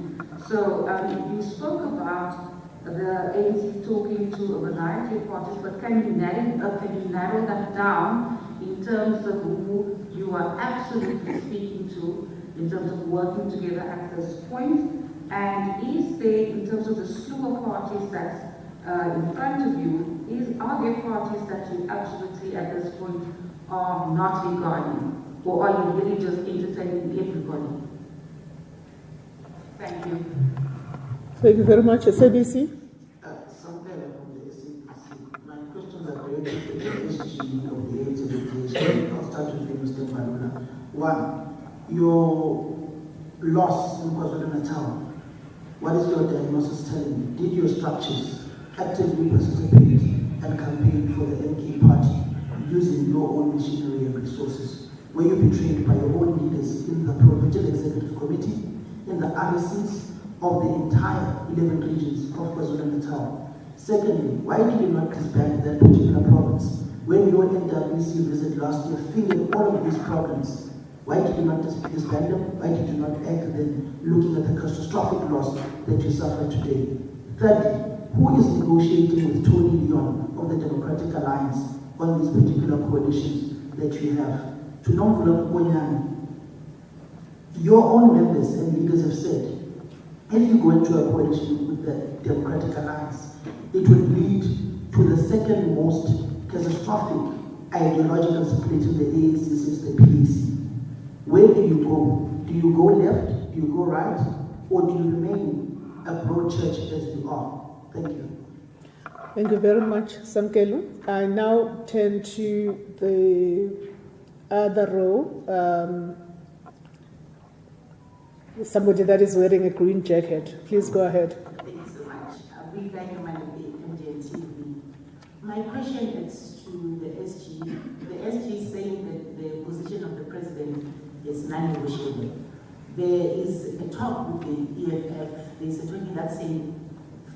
Speaker 10: So you spoke about the ANC talking to a variety of parties, but can you narrow that down in terms of who you are absolutely speaking to, in terms of working together at this point? And is there, in terms of the slew of parties that's in front of you, are there parties that you absolutely at this point are not regarding? Or are you really just entertaining everybody? Thank you.
Speaker 1: Thank you very much. SABC?
Speaker 11: Something from the SABC. My questions are related to the issue of the AIDS education. I'll start with you, Mr. Mbalula. One, your loss in KwaZulu-Natal. What is your diagnosis telling you? Did your structures actively participate and campaign for the MK party using your own machinery and resources? Were you betrayed by your own leaders in the Provincial Executive Committee, in the ROCs of the entire 11 regions of KwaZulu-Natal? Secondly, why did you not disband that particular province? When your NWC visit last year fingered all of these problems, why did you not disband them? Why did you not act then, looking at the catastrophic loss that you suffer today? Thirdly, who is negotiating with Tony Leon of the Democratic Alliance on these particular coalitions that you have? To Nomvula Konyana, your own members and leaders have said, if you go into a coalition with the Democratic Alliance, it would lead to the second most catastrophic ideological split in the ANC since the PAC. Where do you go? Do you go left? Do you go right? Or do you remain a broad church as you are? Thank you.
Speaker 1: Thank you very much, Samkelu. I now turn to the other row. Somebody that is wearing a green jacket. Please go ahead.
Speaker 12: Thank you so much. We thank you, MGNTV. My question is to the SG. The SG is saying that the position of the president is non-negotiable. There is a talk with the EFF. There's a talking that's saying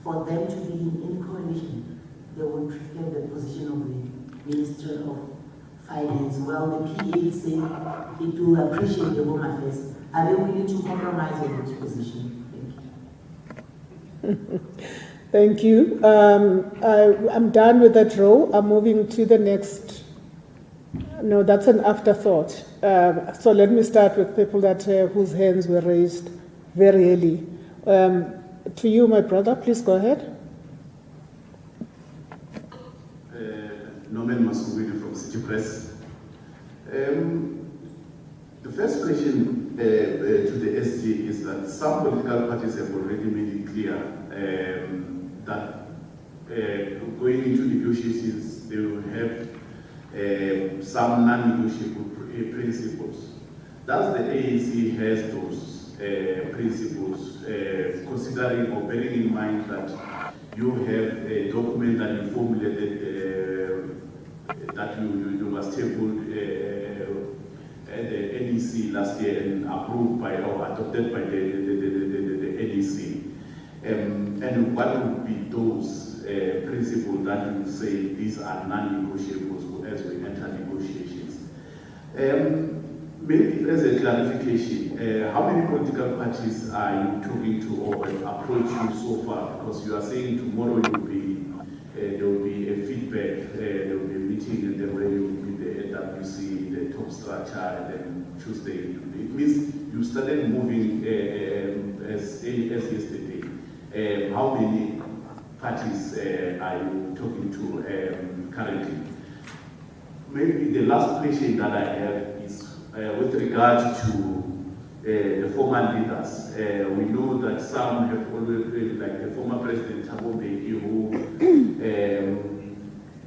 Speaker 12: for them to be in coalition, they would prefer the position of the Minister of Finance. Well, the PA is saying it will appreciate the Home Affairs. Are they willing to compromise on this position? Thank you.
Speaker 1: Thank you. I'm done with that row. I'm moving to the next. No, that's an afterthought. So let me start with people that whose hands were raised very early. To you, my brother, please go ahead.
Speaker 13: Norman Masubini from City Press. The first question to the SG is that some political parties have already made it clear that going into negotiations, they will have some non-negotiable principles. Does the ANC has those principles, considering or bearing in mind that you have a document that you formulated that you must tabled at the NEC last year and approved by or adopted by the NEC? And what would be those principles that you say these are non-negotiables as we enter negotiations? Maybe as a clarification, how many political parties are you talking to or approach you so far? Because you are saying tomorrow there will be a feedback, there will be a meeting, and then where you will meet the NWC, the top structure, and then Tuesday. It means you started moving as yesterday. How many parties are you talking to currently? Maybe the last question that I have is with regard to the former leaders. We know that some have already, like the former President Thabo Mbeki, who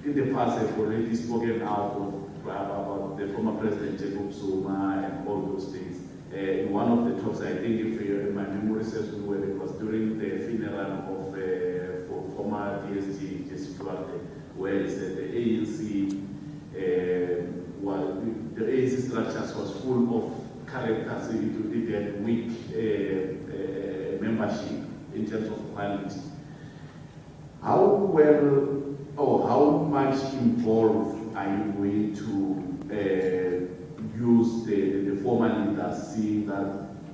Speaker 13: in the past have already spoken out about the former President Jacob Zuma and all those things. In one of the talks, I think if my memory serves me well, it was during the funeral of former DSG Jesse Duarte, where he said the ANC the ANC structures was full of characters, it had weak membership in terms of quality. How well or how much involved are you going to use the former leaders, seeing that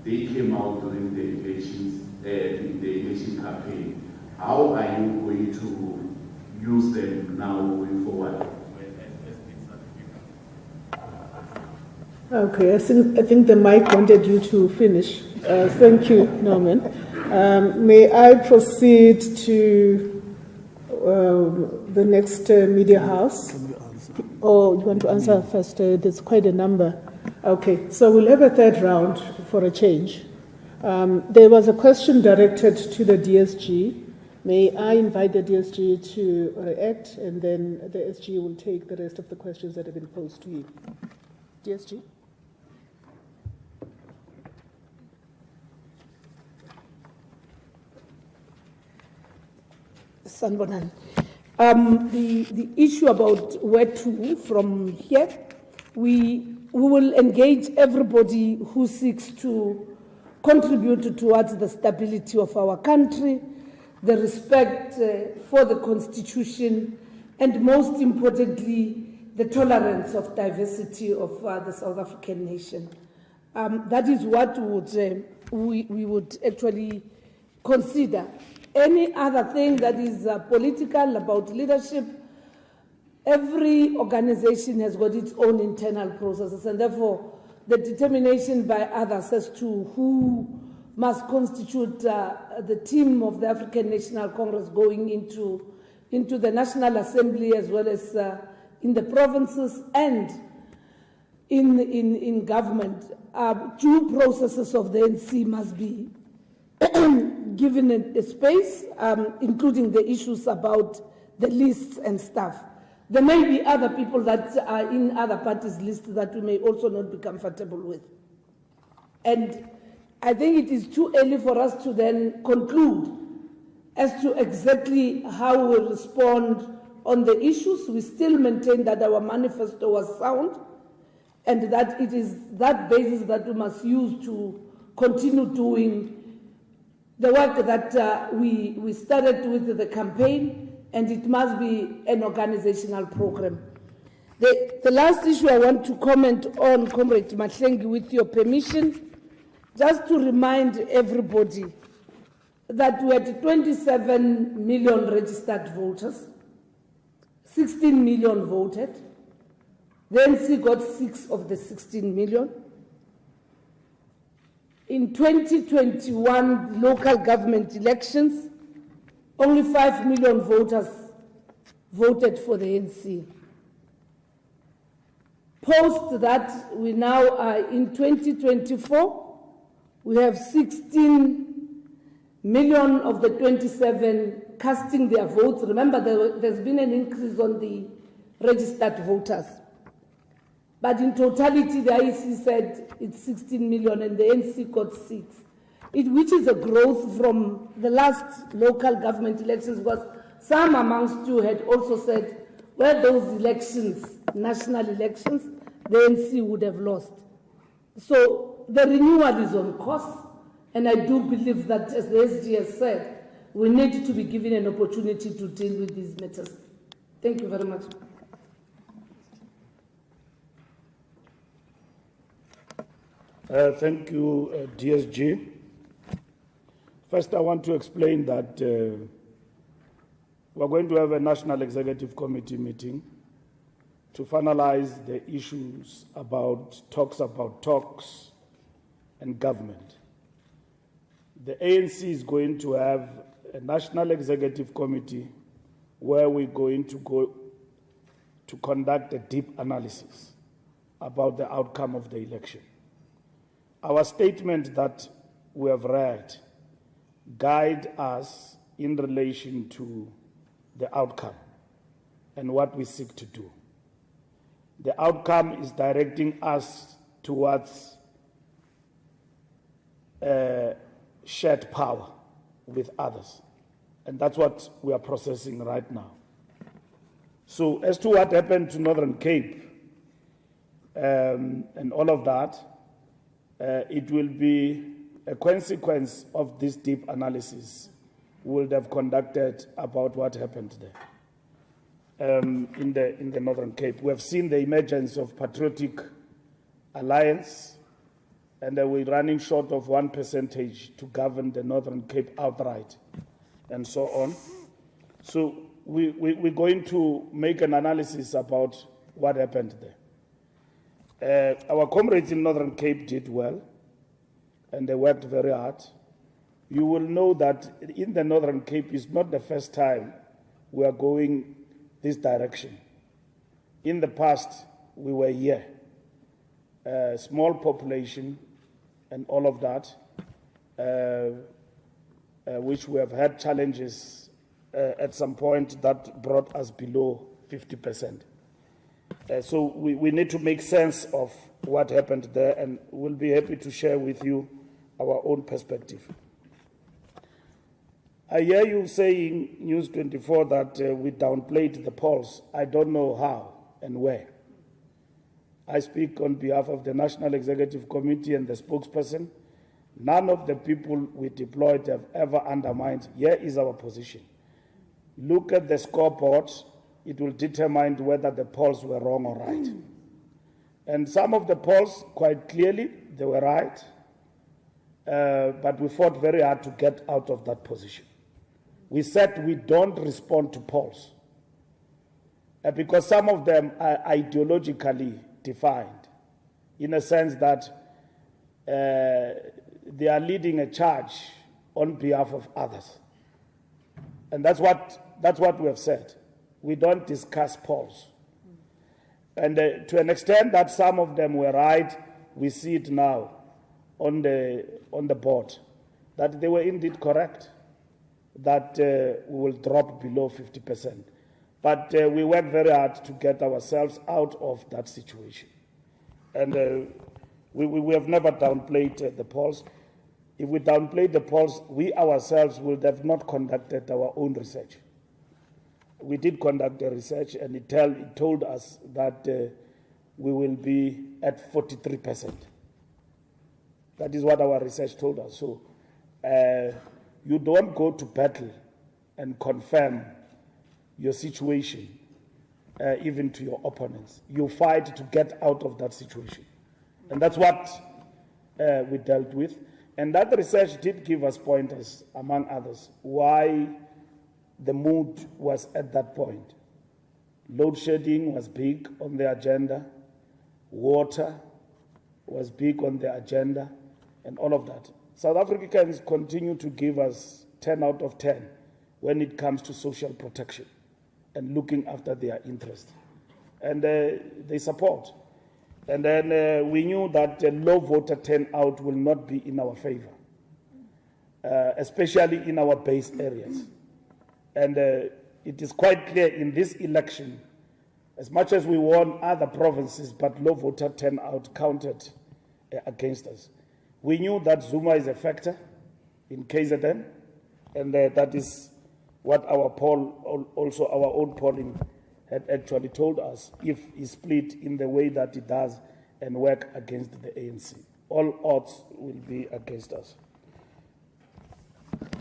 Speaker 13: they came out during the elections, the election campaign? How are you going to use them now going forward?
Speaker 1: Okay, I think the mic wanted you to finish. Thank you, Norman. May I proceed to the next media house? Oh, you want to answer first? There's quite a number. Okay, so we'll have a third round for a change. There was a question directed to the DSG. May I invite the DSG to react, and then the SG will take the rest of the questions that have been posed to you. DSG? Sanbonan. The issue about where to from here, we will engage everybody who seeks to contribute towards the stability of our country,
Speaker 14: the respect for the Constitution, and most importantly, the tolerance of diversity of the South African nation. That is what we would actually consider. Any other thing that is political about leadership, every organization has got its own internal processes, and therefore the determination by others as to who must constitute the team of the African National Congress going into the National Assembly, as well as in the provinces and in government. Due processes of the ANC must be given a space, including the issues about the lists and stuff. There may be other people that are in other parties' lists that we may also not be comfortable with. And I think it is too early for us to then conclude as to exactly how we respond on the issues. We still maintain that our manifesto was sound, and that it is that basis that we must use to continue doing the work that we started with the campaign, and it must be an organizational program. The last issue I want to comment on, Comrade Mahlengi, with your permission, just to remind everybody that we had 27 million registered voters, 16 million voted. The ANC got 6 of the 16 million. In 2021 local government elections, only 5 million voters voted for the ANC. Post that, we now are in 2024, we have 16 million of the 27 casting their votes. Remember, there's been an increase on the registered voters. But in totality, the IEC said it's 16 million and the ANC got 6, which is a growth from the last local government elections, because some amongst you had also said, were those elections, national elections, the ANC would have lost. So the renewal is on course, and I do believe that, as the SG has said, we need to be given an opportunity to deal with these matters. Thank you very much.
Speaker 2: Thank you, DSG. First, I want to explain that we're going to have a National Executive Committee meeting to finalize the issues about talks and government. The ANC is going to have a National Executive Committee where we're going to go to conduct a deep analysis about the outcome of the election. Our statement that we have read guide us in relation to the outcome and what we seek to do. The outcome is directing us towards shared power with others, and that's what we are processing right now. So as to what happened to Northern Cape and all of that, it will be a consequence of this deep analysis we would have conducted about what happened there in the Northern Cape. We have seen the emergence of patriotic alliance, and we're running short of 1% to govern the Northern Cape outright, and so on. So we're going to make an analysis about what happened there. Our comrades in Northern Cape did well, and they worked very hard. You will know that in the Northern Cape is not the first time we are going this direction. In the past, we were here, small population and all of that, which we have had challenges at some point that brought us below 50%. So we need to make sense of what happened there, and we'll be happy to share with you our own perspective. I hear you saying, News 24, that we downplayed the polls. I don't know how and where. I speak on behalf of the National Executive Committee and the spokesperson. None of the people we deployed have ever undermined. Here is our position. Look at the scoreboard. It will determine whether the polls were wrong or right. And some of the polls, quite clearly, they were right. But we fought very hard to get out of that position. We said we don't respond to polls because some of them are ideologically defined, in a sense that they are leading a charge on behalf of others. And that's what we have said. We don't discuss polls. And to an extent that some of them were right, we see it now on the board, that they were indeed correct, that we will drop below 50%. But we worked very hard to get ourselves out of that situation. And we have never downplayed the polls. If we downplayed the polls, we ourselves would have not conducted our own research. We did conduct the research, and it told us that we will be at 43%. That is what our research told us. So you don't go to battle and confirm your situation, even to your opponents. You fight to get out of that situation. And that's what we dealt with. And that research did give us pointers, among others, why the mood was at that point. Load shedding was big on the agenda. Water was big on the agenda, and all of that. South Africans continue to give us 10 out of 10 when it comes to social protection and looking after their interests. And they support. And then we knew that low voter turnout will not be in our favor, especially in our base areas. And it is quite clear in this election, as much as we won other provinces, but low voter turnout counted against us. We knew that Zuma is a factor in KZN, and that is what our poll, also our own polling, had actually told us, if he split in the way that he does and work against the ANC. All odds will be against us.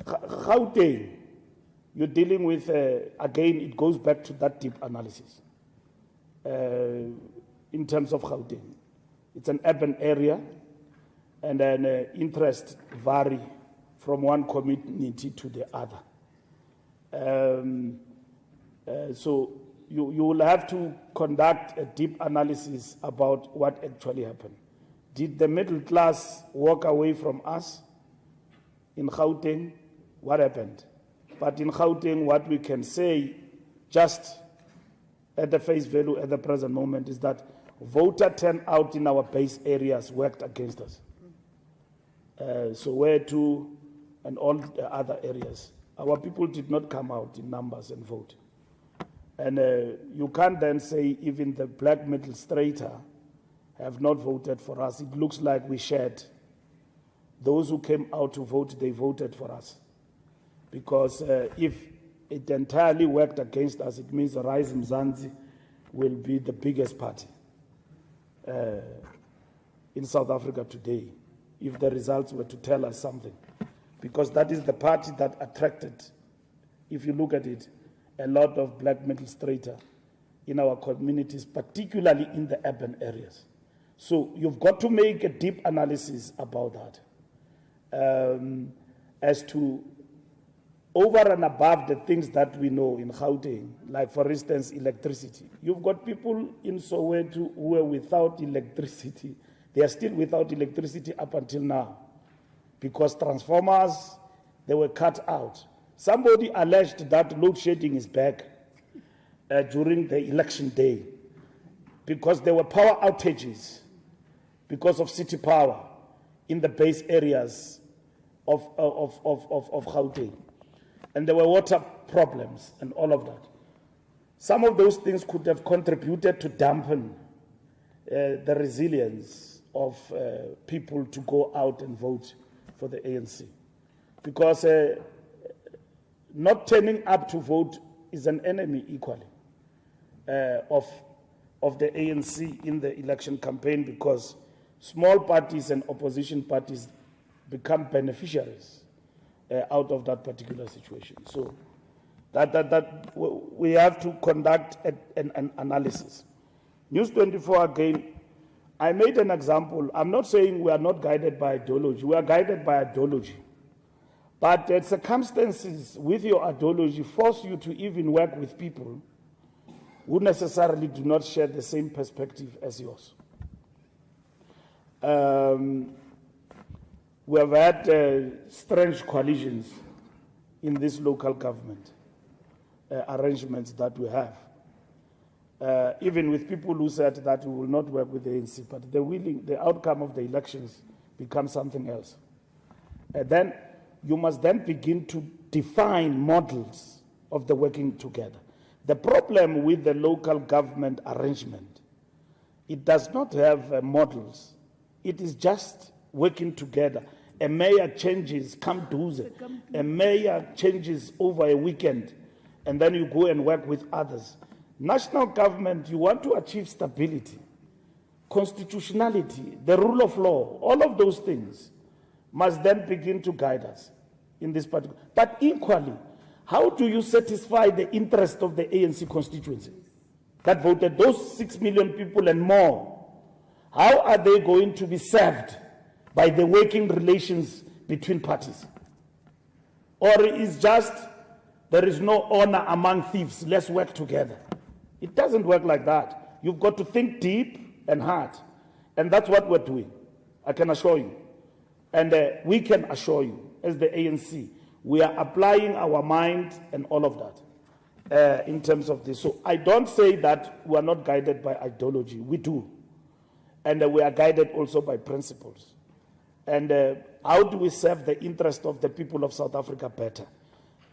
Speaker 2: Gauteng, you're dealing with, again, it goes back to that deep analysis. In terms of Gauteng, it's an urban area, and then interests vary from one community to the other. So you will have to conduct a deep analysis about what actually happened. Did the middle class walk away from us in Gauteng? What happened? But in Gauteng, what we can say, just at the face value at the present moment, is that voter turnout in our base areas worked against us. So where to, and all the other areas, our people did not come out in numbers and vote. And you can't then say even the black middle strata have not voted for us. It looks like we shared. Those who came out to vote, they voted for us. Because if it entirely worked against us, it means the Rise Mzansi will be the biggest party in South Africa today, if the results were to tell us something. Because that is the party that attracted, if you look at it, a lot of black middle strata in our communities, particularly in the urban areas. So you've got to make a deep analysis about that as to over and above the things that we know in Gauteng, like for instance, electricity. You've got people in Soweto who are without electricity. They are still without electricity up until now because transformers, they were cut out. Somebody alleged that load shedding is back during the election day because there were power outages because of city power in the base areas of Gauteng. And there were water problems and all of that. Some of those things could have contributed to dampen the resilience of people to go out and vote for the ANC. Because not turning up to vote is an enemy equally of the ANC in the election campaign, because small parties and opposition parties, become beneficiaries out of that particular situation. So we have to conduct an analysis. News 24 again, I made an example. I'm not saying we are not guided by ideology. We are guided by ideology. But circumstances with your ideology force you to even work with people who necessarily do not share the same perspective as yours. We have had strange coalitions in this local government arrangements that we have. Even with people who said that we will not work with the ANC, but the outcome of the elections becomes something else. Then you must then begin to define models of the working together. The problem with the local government arrangement, it does not have models. It is just working together. A mayor changes, come Tuesday. A mayor changes over a weekend, and then you go and work with others. National government, you want to achieve stability, constitutionality, the rule of law, all of those things must then begin to guide us in this particular. But equally, how do you satisfy the interest of the ANC constituency that voted those 6 million people and more? How are they going to be served by the working relations between parties? Or is just there is no honor among thieves, let's work together? It doesn't work like that. You've got to think deep and hard. And that's what we're doing, I can assure you. And we can assure you, as the ANC, we are applying our mind and all of that in terms of this. So I don't say that we are not guided by ideology. We do. And we are guided also by principles. And how do we serve the interest of the people of South Africa better?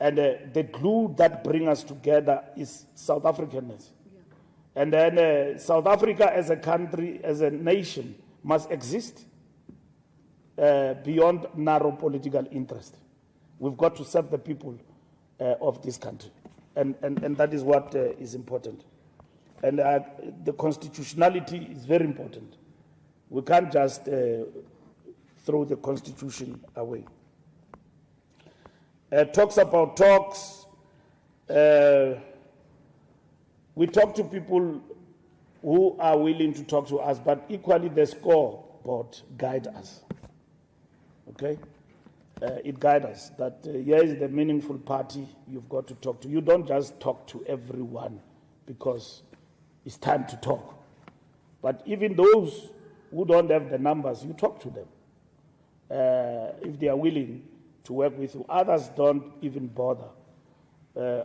Speaker 2: And the glue that brings us together is South Africanness. Yeah. And then South Africa as a country, as a nation, must exist beyond narrow political interest. We've got to serve the people of this country. And that is what is important. And the constitutionality is very important. We can't just throw the constitution away. Talks about talks. We talk to people who are willing to talk to us, but equally the scoreboard guide us. Okay? It guides us that here is the meaningful party you've got to talk to. You don't just talk to everyone because it's time to talk. But even those who don't have the numbers, you talk to them if they are willing to work with you. Others don't even bother.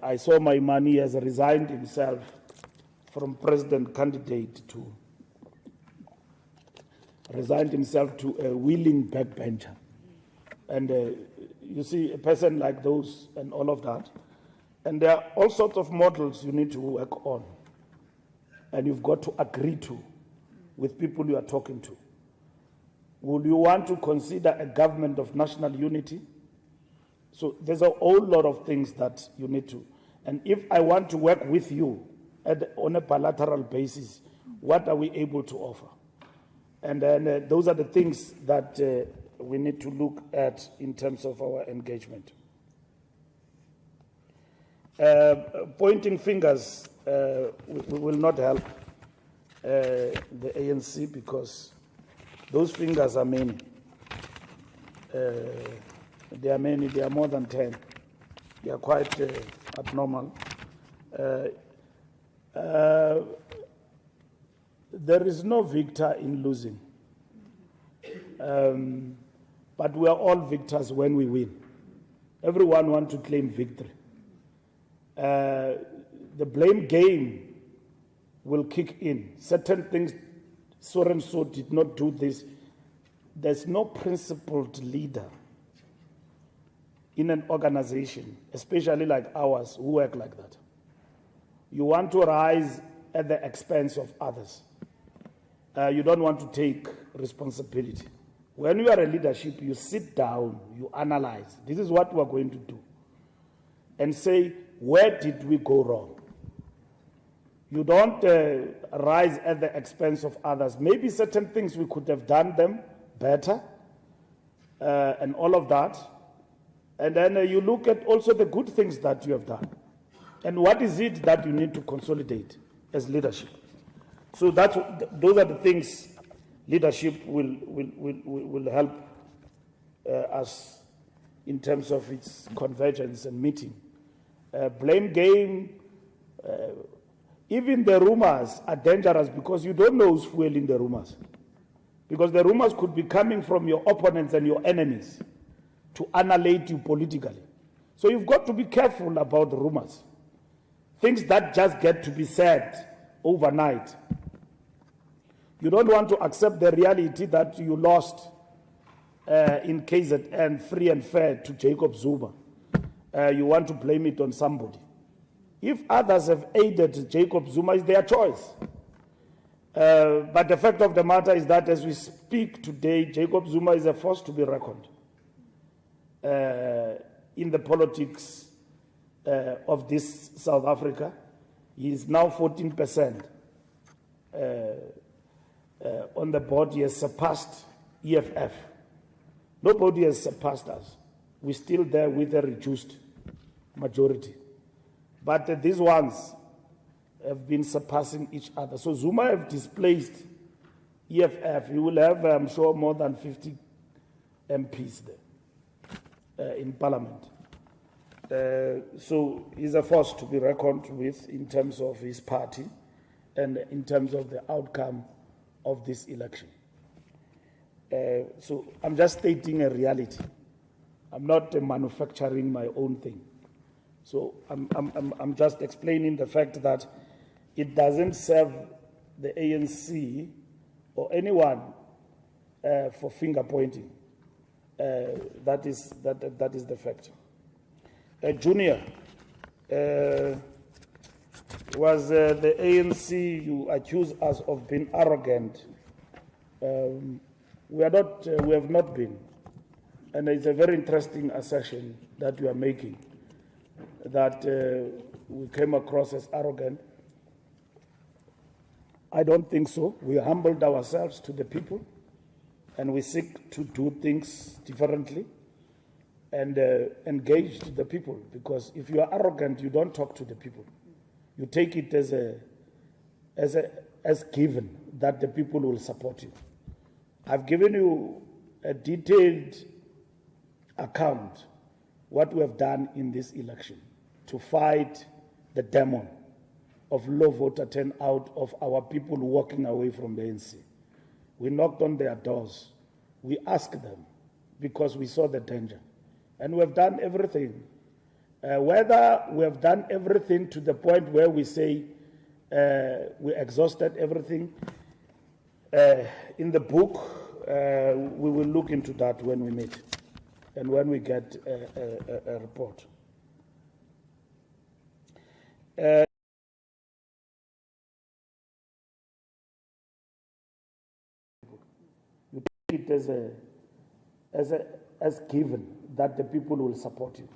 Speaker 2: I saw my money has resigned himself from president candidate to a willing backbencher. And you see a person like those and all of that. And there are all sorts of models you need to work on. And you've got to agree to with people you are talking to. Would you want to consider a government of national unity? So there's a whole lot of things that you need to. And if I want to work with you on a bilateral basis, what are we able to offer? And then those are the things that we need to look at in terms of our engagement. Pointing fingers will not help the ANC because those fingers are many. They are many, they are more than 10. They are quite abnormal. There is no victor in losing. But we are all victors when we win. Everyone wants to claim victory. The blame game will kick in. Certain things, so and so did not do this. There's no principled leader in an organization, especially like ours, who work like that. You want to rise at the expense of others. You don't want to take responsibility. When you are a leadership, you sit down, you analyze. This is what we are going to do. And say, where did we go wrong? You don't rise at the expense of others. Maybe certain things we could have done them better. and all of that. And then you look at also the good things that you have done. And what is it that you need to consolidate as leadership? So those are the things leadership will help us in terms of its convergence and meeting. Blame game, even the rumors are dangerous because you don't know who's fueling the rumors. Because the rumors could be coming from your opponents and your enemies to annihilate you politically. So you've got to be careful about the rumors. Things that just get to be said overnight. You don't want to accept the reality that you lost in KZN free and fair to Jacob Zuma. You want to blame it on somebody. If others have aided Jacob Zuma, it's their choice. But the fact of the matter is that as we speak today, Jacob Zuma is a force to be reckoned in the politics of this South Africa. He is now 14% on the board. He has surpassed EFF. Nobody has surpassed us. We're still there with a reduced majority. But these ones have been surpassing each other. So Zuma have displaced EFF. He will have, I'm sure, more than 50 MPs there in Parliament. So he's a force to be reckoned with in terms of his party and in terms of the outcome of this election. So I'm just stating a reality. I'm not manufacturing my own thing. So I'm just explaining the fact that it doesn't serve the ANC or anyone for finger pointing. That is the fact. Junior, was the ANC, you accuse us of being arrogant. We have not been. And it's a very interesting assertion that you are making, that we came across as arrogant. I don't think so. We humbled ourselves to the people, and we seek to do things differently and engage the people. Because if you are arrogant, you don't talk to the people. You take it as given that the people will support you. I've given you a detailed account what we have done in this election to fight the demon of low voter turnout of our people walking away from the ANC. We knocked on their doors. We asked them because we saw the danger. And we have done everything. Whether we have done everything to the point where we say we exhausted everything, in the book, we will look into that when we meet and when we get a report. You take it as given that the people will support you.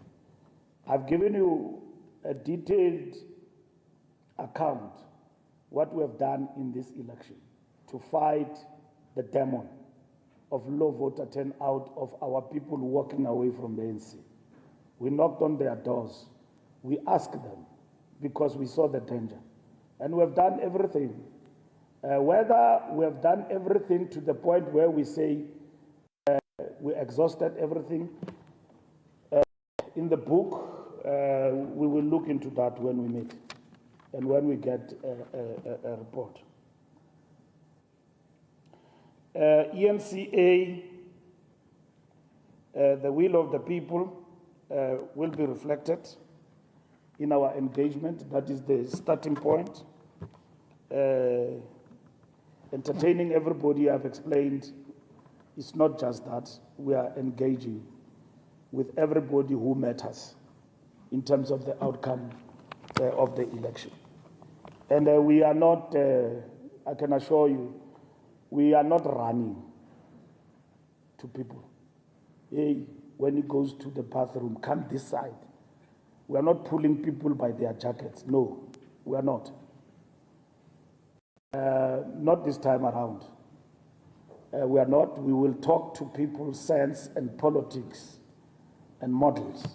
Speaker 2: I've given you a detailed account what we have done in this election to fight the demon of low voter turnout of our people walking away from the ANC. We knocked on their doors. We asked them because we saw the danger. And we have done everything. Whether we have done everything to the point where we say we exhausted everything, in the book, we will look into that when we meet and when we get a report. ENCA, the will of the people will be reflected in our engagement. That is the starting point. Entertaining everybody, I've explained, it's not just that. We are engaging with everybody who matters in terms of the outcome of the election. And we are not, I can assure you, we are not running to people. Hey, when he goes to the bathroom, come this side. We are not pulling people by their jackets. No, we are not. Not this time around. We are not. We will talk to people's sense and politics and models.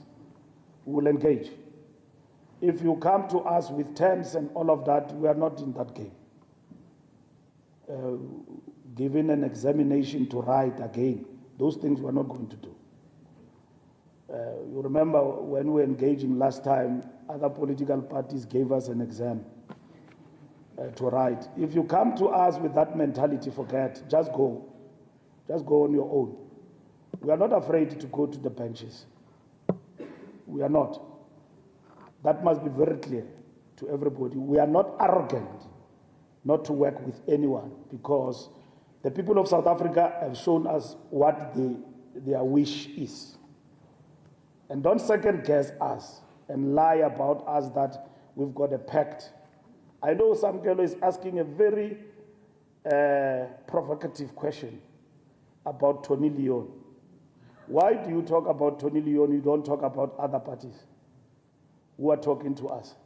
Speaker 2: We will engage. If you come to us with terms and all of that, we are not in that game. Given an examination to write again, those things we're not going to do. You remember when we were engaging last time, other political parties gave us an exam to write. If you come to us with that mentality, forget, just go. Just go on your own. We are not afraid to go to the benches. We are not. That must be very clear to everybody. We are not arrogant not to work with anyone, because the people of South Africa have shown us what their wish is. And don't second guess us and lie about us that we've got a pact. I know some girl is asking a very provocative question about Tony Leon. Why do you talk about Tony Leon? You don't talk about other parties who are talking to us.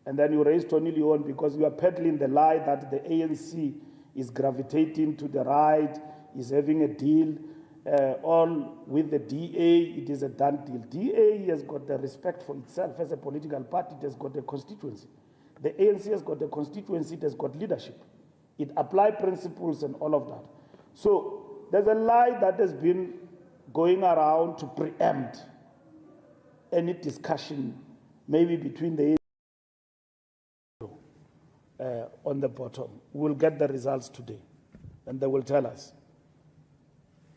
Speaker 2: And then you raise Tony Leon because you are peddling the lie that the ANC is gravitating to the right, is having a deal, all with the DA, it is a done deal. DA has got the respect for itself as a political party, it has got a constituency. The ANC has got a constituency, it has got leadership. It applies principles and all of that. So there's a lie that has been going around to preempt any discussion, maybe between the on the bottom. We'll get the results today, and they will tell us.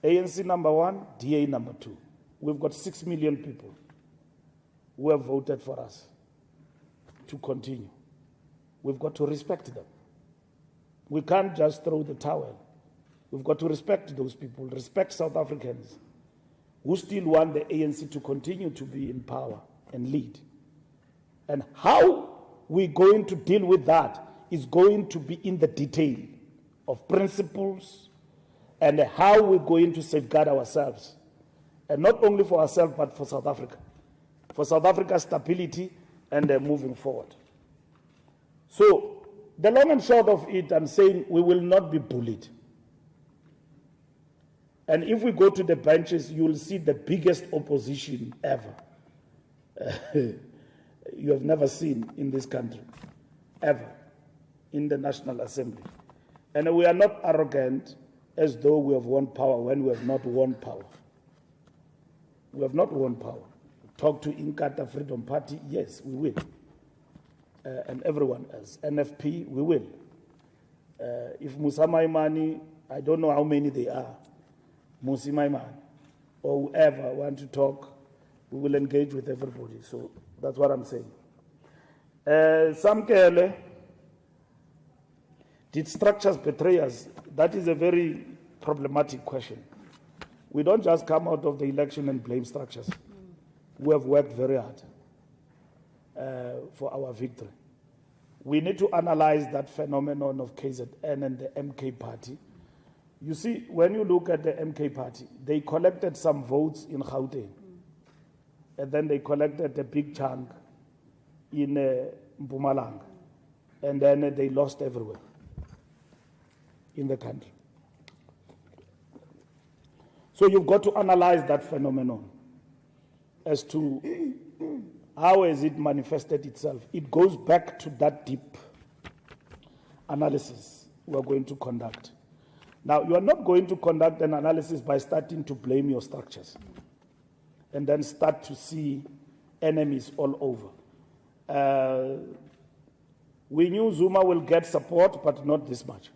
Speaker 2: ANC number 1, DA number 2. We've got 6 million people who have voted for us to continue. We've got to respect them. We can't just throw the towel. We've got to respect those people, respect South Africans who still want the ANC to continue to be in power and lead. And how we're going to deal with that is going to be in the detail of principles and how we're going to safeguard ourselves. And not only for ourselves, but for South Africa. For South Africa's stability and moving forward. So, the long and short of it, I'm saying we will not be bullied. And if we go to the benches, you will see the biggest opposition ever. You have never seen in this country, ever, in the National Assembly. And we are not arrogant as though we have won power when we have not won power. We have not won power. Talk to Inkatha Freedom Party, yes, we will. And everyone else. NFP, we will. If Musa Maimani, I don't know how many they are, Musi Maimani, or whoever want to talk, we will engage with everybody. So that's what I'm saying. Samkele, did structures betray us? That is a very problematic question. We don't just come out of the election and blame structures. We have worked very hard for our victory. We need to analyze that phenomenon of KZN and the MK party. You see, when you look at the MK party, they collected some votes in Gauteng, and then they collected a big chunk in Mpumalanga, and then they lost everywhere in the country. So you've got to analyze that phenomenon as to how has it manifested itself. It goes back to that deep analysis we're going to conduct. Now, you are not going to conduct an analysis by starting to blame your structures and then start to see enemies all over. We knew Zuma will get support, but not this much.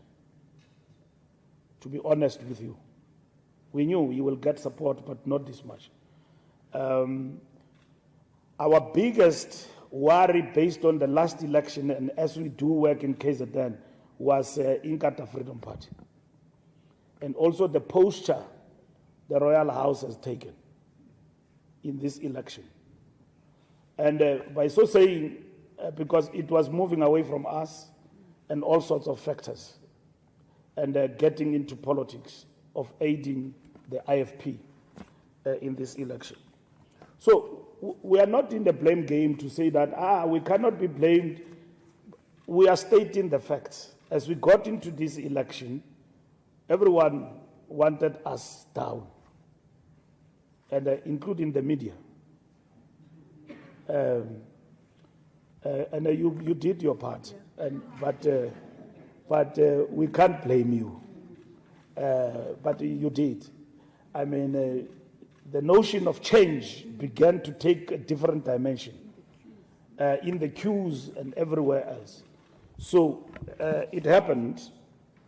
Speaker 2: To be honest with you, we knew he will get support, but not this much. Our biggest worry based on the last election, and as we do work in KZN, was Inkatha Freedom Party. And also the posture the Royal House has taken in this election. And by so saying, because it was moving away from us and all sorts of factors, and getting into politics of aiding the IFP in this election. So we are not in the blame game to say that, we cannot be blamed. We are stating the facts. As we got into this election, everyone wanted us down, and including the media. And you did your part, but we can't blame you. But you did. I mean, the notion of change began to take a different dimension in the queues and everywhere else. So it happened,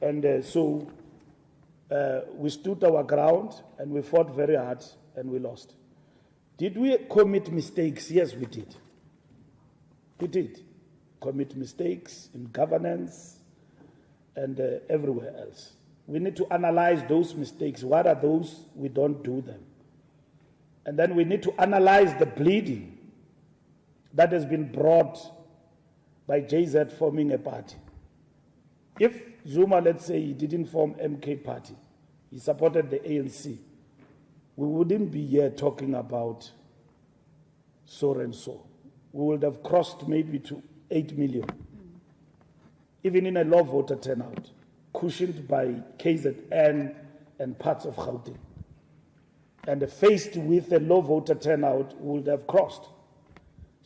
Speaker 2: and so we stood our ground and we fought very hard and we lost. Did we commit mistakes? Yes, we did. We did commit mistakes in governance and everywhere else. We need to analyze those mistakes. What are those? We don't do them. And then we need to analyze the bleeding that has been brought by JZ forming a party. If Zuma, let's say, he didn't form MK party, he supported the ANC, we wouldn't be here talking about so and so. We would have crossed maybe to 8 million, even in a low voter turnout, cushioned by KZN and parts of Gauteng. And faced with a low voter turnout, we would have crossed.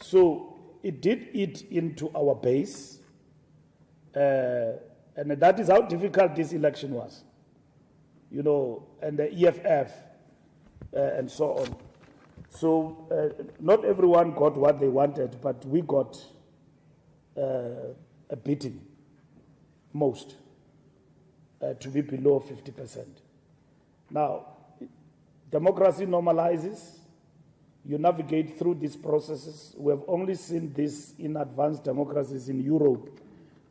Speaker 2: So it did eat into our base, and that is how difficult this election was, you know, and the EFF and so on. So not everyone got what they wanted, but we got a beating, most, to be below 50%. Now, democracy normalizes. You navigate through these processes. We have only seen this in advanced democracies in Europe,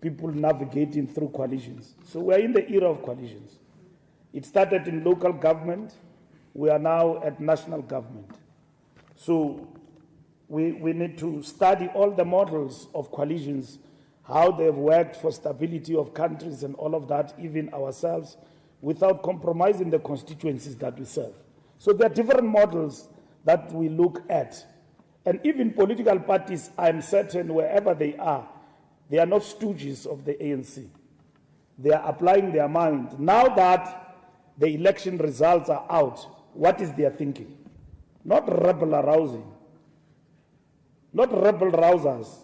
Speaker 2: people navigating through coalitions. So we're in the era of coalitions. It started in local government. We are now at national government. So we need to study all the models of coalitions, how they've worked for stability of countries and all of that, even ourselves, without compromising the constituencies that we serve. So there are different models that we look at. And even political parties, I'm certain wherever they are not stooges of the ANC. They are applying their mind. Now that the election results are out, what is their thinking? Not rebel arousing, not rebel rousers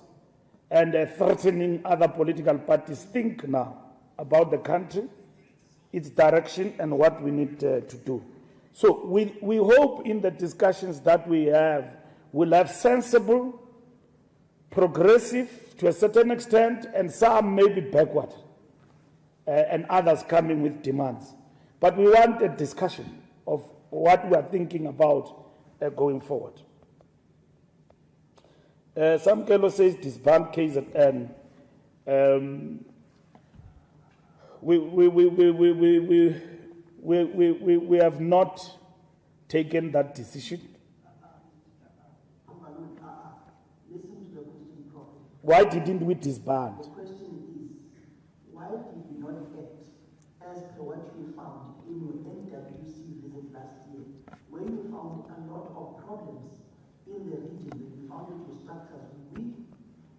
Speaker 2: and threatening other political parties. Think now about the country, its direction, and what we need to do. So we hope in the discussions that we have, we'll have sensible, progressive to a certain extent, and some maybe backward, and others coming with demands. But we want a discussion of what we are thinking about going forward. Samkelo says disband KZN. We have not taken that decision.
Speaker 11: Listen to the question properly.
Speaker 2: Why didn't we disband?
Speaker 11: The question is, why did you not act as per what you found in your NWC visit last year, when you found a lot of problems in the region, when you found that your structures were weak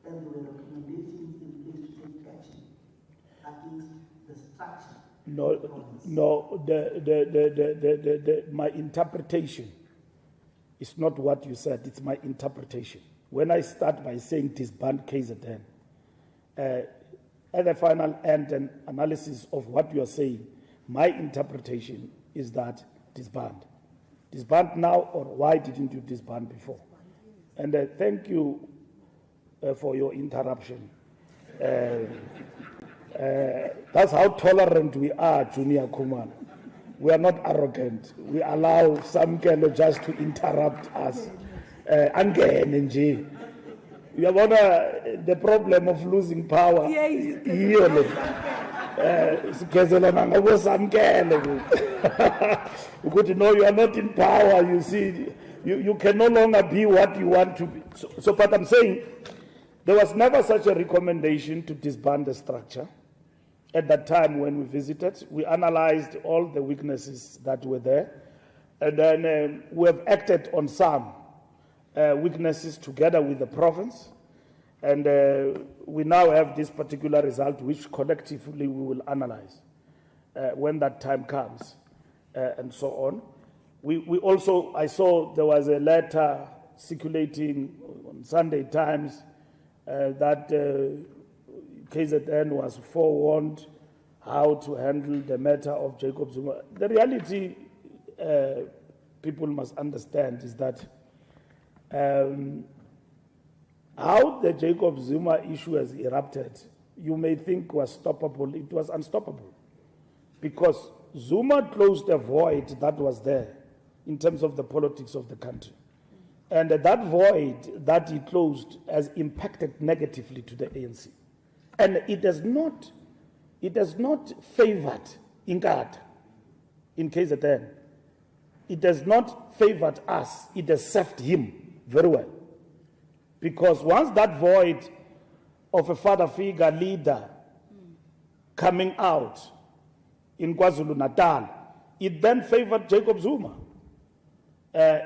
Speaker 11: and there were recommendations in place to take action against the structure?
Speaker 2: No. My interpretation is not what you said. It's my interpretation. When I start by saying disband KZN, at the final end and analysis of what you are saying, my interpretation is that disband. Disband now, or why didn't you disband before? And thank you for your interruption. That's how tolerant we are, Junior Kuman. We are not arrogant. We allow some kind just to interrupt us. You have the problem of losing power. You are not in power, you see. You can no longer be what you want to be. So but I'm saying, there was never such a recommendation to disband the structure. At that time when we visited, we analyzed all the weaknesses that were there, and then we have acted on some weaknesses together with the province, and we now have this particular result which collectively we will analyze. when that time comes, and so on. We also, I saw there was a letter circulating on Sunday Times that KZN was forewarned how to handle the matter of Jacob Zuma. The reality people must understand is that how the Jacob Zuma issue has erupted, you may think was stoppable. It was unstoppable because Zuma closed a void that was there in terms of the politics of the country. And that void that he closed has impacted negatively to the ANC. And it has not favored Inkatha in KZN. It has not favored us. It has served him very well. Because once that void of a father figure leader coming out in KwaZulu-Natal, it then favored Jacob Zuma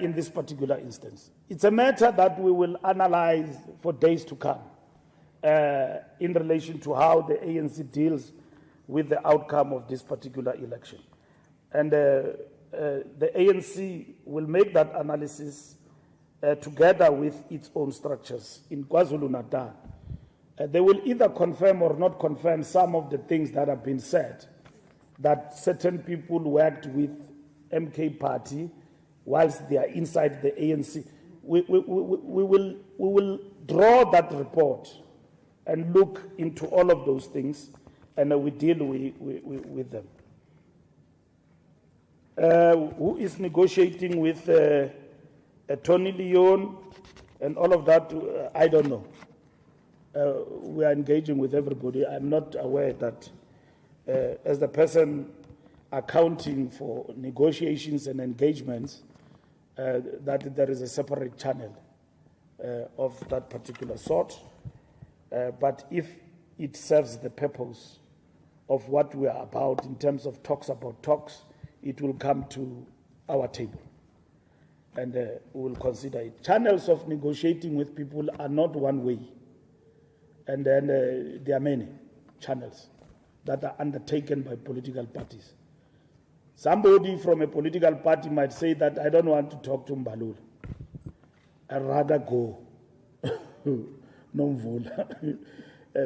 Speaker 2: in this particular instance. It's a matter that we will analyze for days to come in relation to how the ANC deals with the outcome of this particular election. And the ANC will make that analysis together with its own structures in KwaZulu-Natal. They will either confirm or not confirm some of the things that have been said, that certain people worked with MK Party whilst they are inside the ANC. We will draw that report and look into all of those things, and we deal with them. Who is negotiating with Tony Leon and all of that? I don't know. We are engaging with everybody. I'm not aware that as the person accounting for negotiations and engagements, that there is a separate channel of that particular sort. But if it serves the purpose of what we are about in terms of talks about talks, it will come to our table. And we will consider it. Channels of negotiating with people are not one way. And then there are many channels that are undertaken by political parties. Somebody from a political party might say that I don't want to talk to Mbalula. I'd rather go.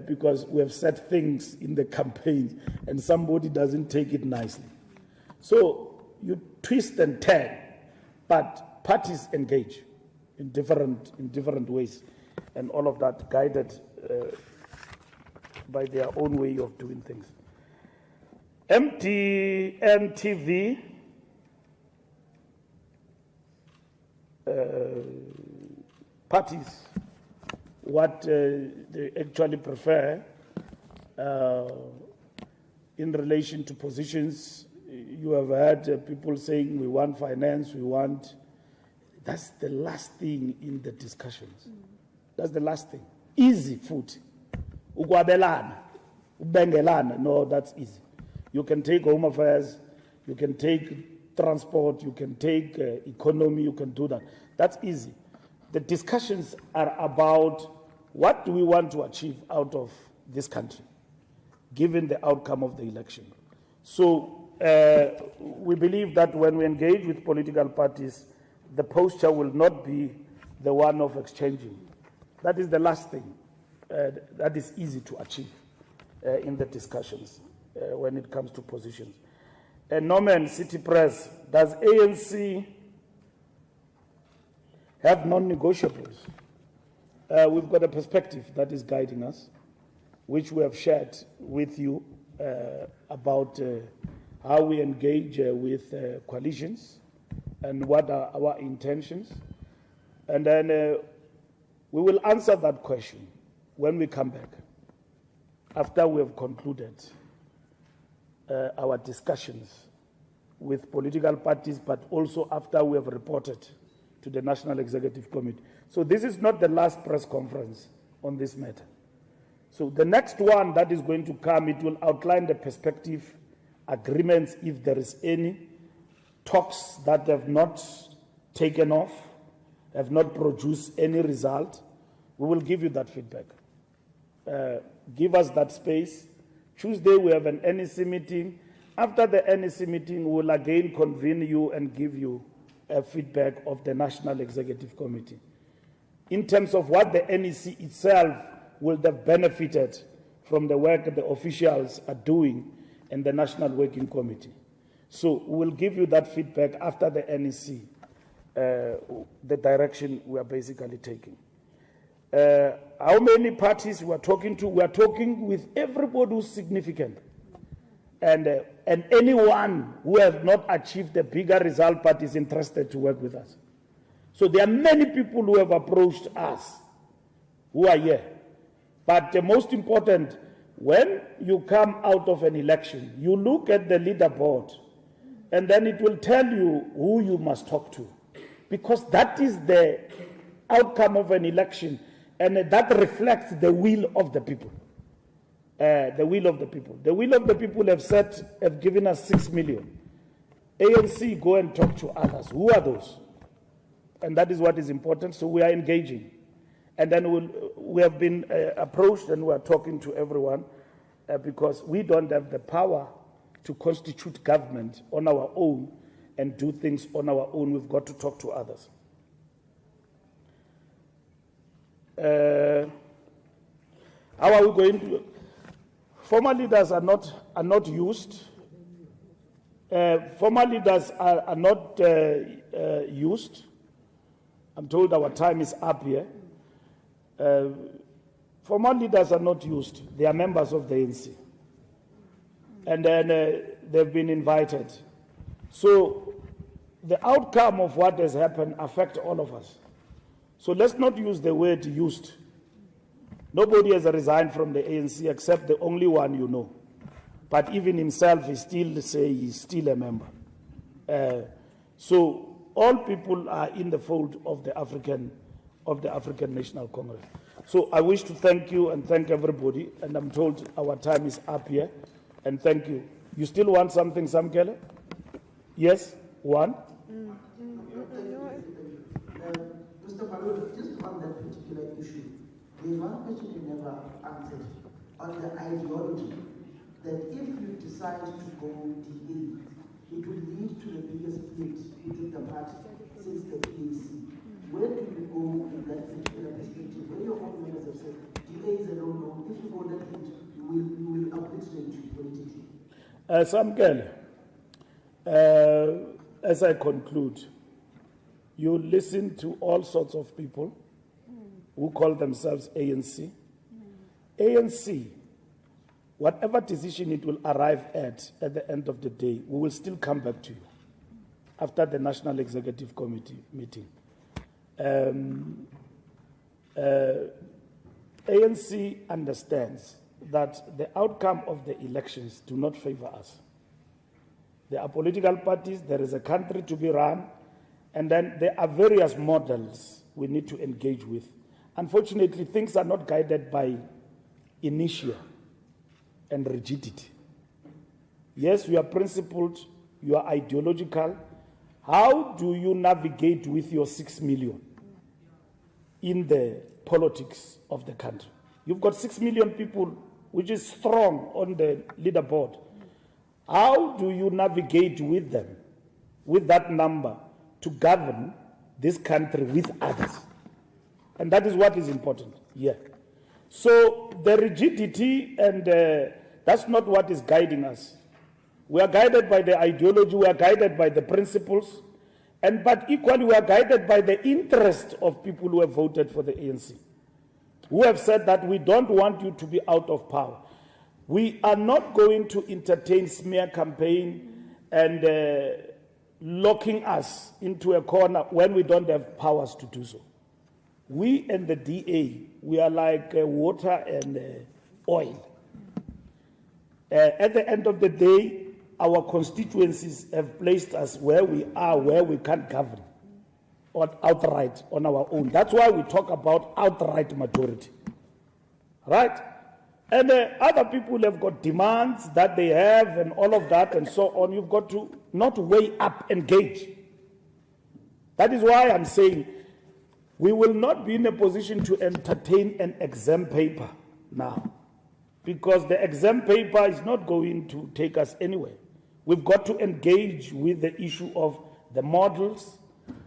Speaker 2: Because we have said things in the campaign and somebody doesn't take it nicely. So you twist and turn, but parties engage in different ways, and all of that guided by their own way of doing things. MTN TV parties, what they actually prefer in relation to positions. You have heard people saying we want finance, we want. That's the last thing in the discussions. That's the last thing. Easy food. Ukwabelana, ubengelana. No, that's easy. You can take home affairs, you can take transport, you can take economy, you can do that. That's easy. The discussions are about what do we want to achieve out of this country, given the outcome of the election. So we believe that when we engage with political parties, the posture will not be the one of exchanging. That is the last thing that is easy to achieve in the discussions when it comes to positions. Norman, City Press, does ANC have non-negotiables? We've got a perspective that is guiding us, which we have shared with you about how we engage with coalitions and what are our intentions. And then we will answer that question when we come back, after we have concluded our discussions with political parties, but also after we have reported to the National Executive Committee. So this is not the last press conference on this matter. So the next one that is going to come, it will outline the perspective, agreements, if there is any, talks that have not taken off, have not produced any result. We will give you that feedback. Give us that space. Tuesday we have an NEC meeting. after the NEC meeting, we'll again convene you and give you a feedback of the National Executive Committee in terms of what the NEC itself will have benefited from the work that the officials are doing in the National Working Committee. So we'll give you that feedback after the NEC, the direction we are basically taking. How many parties we are talking to? We are talking with everybody who's significant. And anyone who has not achieved a bigger result but is interested to work with us. So there are many people who have approached us who are here. But the most important, when you come out of an election, you look at the leaderboard and then it will tell you who you must talk to. Because that is the outcome of an election and that reflects the will of the people. The will of the people. The will of the people have given us 6 million. ANC, go and talk to others. Who are those? And that is what is important. So we are engaging. And then we have been approached and we are talking to everyone because we don't have the power to constitute government on our own and do things on our own. We've got to talk to others. How are we going to... Former leaders are not used. Former leaders are not used. I'm told our time is up here. Former leaders are not used. They are members of the ANC. And then they've been invited. So the outcome of what has happened affects all of us. So let's not use the word used. Nobody has resigned from the ANC except the only one you know. But even himself, he still say he's still a member. So all people are in the fold of the African National Congress. So I wish to thank you and thank everybody. And I'm told our time is up here. And thank you. You still want something, Samkele? Yes? One?
Speaker 11: Mr. Mbalula, just on that particular issue, there's one question you never answered on the ideology that if you decide to go DA, it will lead to the biggest split within the party since the ANC. Where do you go in that particular perspective? Where your own members have said DA is a no-no, if you go that route, you will uproot them to politically.
Speaker 2: Samkele, as I conclude, you listen to all sorts of people who call themselves ANC. ANC, whatever decision it will arrive at the end of the day, we will still come back to you after the National Executive Committee meeting. ANC understands that the outcome of the elections do not favor us. There are political parties, there is a country to be run, and then there are various models we need to engage with. Unfortunately, things are not guided by inertia and rigidity. Yes, you are principled, you are ideological. How do you navigate with your 6 million in the politics of the country? You've got 6 million people, which is strong on the leaderboard. How do you navigate with them, with that number, to govern this country with others? And that is what is important here. So the rigidity, and that's not what is guiding us. We are guided by the ideology, we are guided by the principles, but equally we are guided by the interest of people who have voted for the ANC, who have said that we don't want you to be out of power. We are not going to entertain smear campaign and locking us into a corner when we don't have powers to do so. We and the DA, we are like water and oil. At the end of the day, our constituencies have placed us where we are, where we can't govern outright on our own. That's why we talk about outright majority. Right? And other people have got demands that they have and all of that and so on. You've got to not weigh up, engage. That is why I'm saying we will not be in a position to entertain an exam paper now, because the exam paper is not going to take us anywhere. We've got to engage with the issue of the models,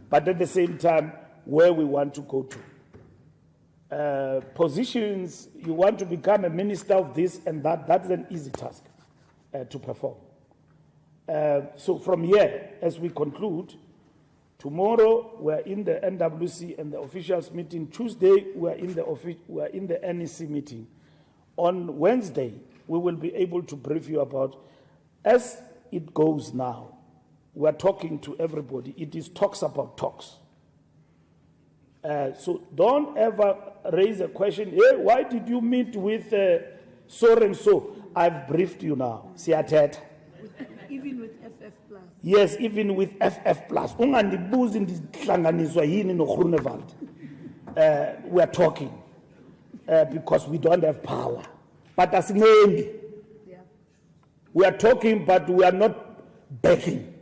Speaker 2: but at the same time, where we want to go to. Positions, you want to become a minister of this and that, that's an easy task to perform. So from here, as we conclude, tomorrow we're in the NWC and the officials meeting. Tuesday we're in the NEC meeting. On Wednesday, we will be able to brief you about, as it goes now, we're talking to everybody. It is talks about talks. So don't ever raise a question, hey, why did you meet with so and so? I've briefed you now. Siyatet.
Speaker 14: Even with FF Plus.
Speaker 2: Yes, even with FF Plus. Ungandibuzi ndihlanganiswa yini noGroenewald. We are talking because we don't have power. But as yeah. We are talking, but we are not begging.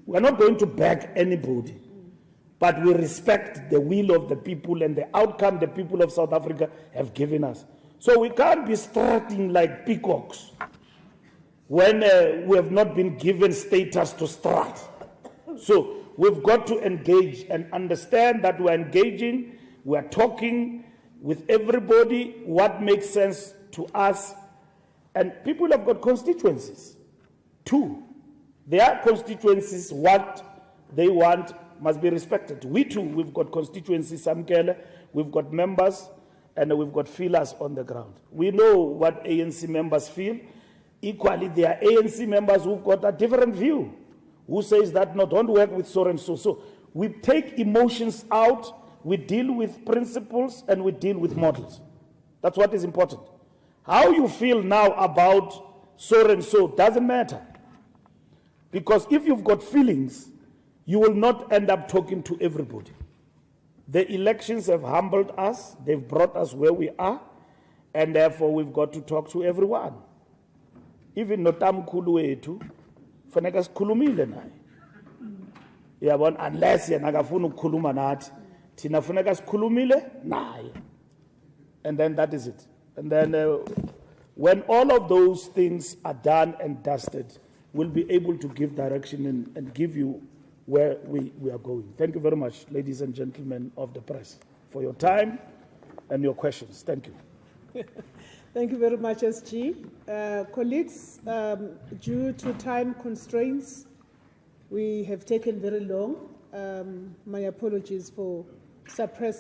Speaker 2: We are not going to beg anybody. But we respect the will of the people and the outcome the people of South Africa have given us. So we can't be strutting like peacocks when we have not been given status to strut. So we've got to engage and understand that we're engaging, we're talking with everybody, what makes sense to us. And people have got constituencies too. Their constituencies, what they want must be respected. We too, we've got constituencies, Samkele, we've got members, and we've got feelers on the ground. We know what ANC members feel. Equally, there are ANC members who've got a different view, who says that, no, don't work with so and so. So we take emotions out, we deal with principles, and we deal with models. That's what is important. How you feel now about so and so doesn't matter. Because if you've got feelings, you will not end up talking to everybody. The elections have humbled us, they've brought us where we are, and therefore we've got to talk to everyone. Even notamkhulu wethu, faneka sikhulumile naye. Yabona, unless yena akafuna ukukhuluma nathi, thina faneka sikhulumile naye. And then that is it. And then when all of those things are done and dusted, we'll be able to give direction and give you where we are going. Thank you very much, ladies and gentlemen of the press, for your time and your questions. Thank you.
Speaker 1: Thank you very much, SG. Colleagues, due to time constraints, we have taken very long. My apologies for suppressing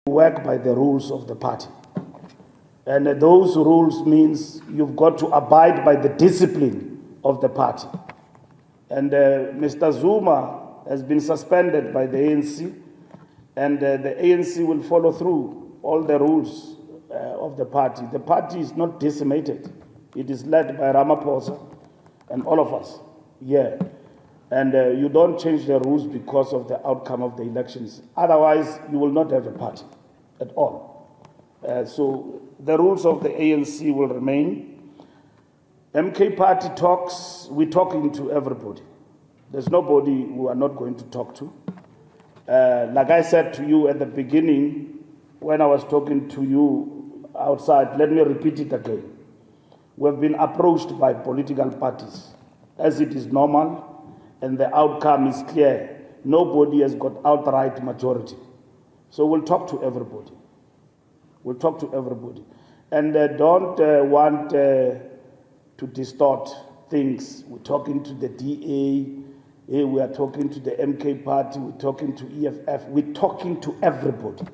Speaker 2: work by the rules of the party. And those rules means you've got to abide by the discipline of the party. And Mr. Zuma has been suspended by the ANC, and the ANC will follow through all the rules of the party. The party is not decimated. It is led by Ramaphosa and all of us here. And you don't change the rules because of the outcome of the elections. Otherwise, you will not have a party at all. So the rules of the ANC will remain. MK party talks, we're talking to everybody. There's nobody we are not going to talk to. Like I said to you at the beginning, when I was talking to you outside, let me repeat it again. We've been approached by political parties, as it is normal, and the outcome is clear. Nobody has got outright majority. So we'll talk to everybody. We'll talk to everybody. And don't want to distort things. We're talking to the DA, we are talking to the MK party, we're talking to EFF, we're talking to everybody.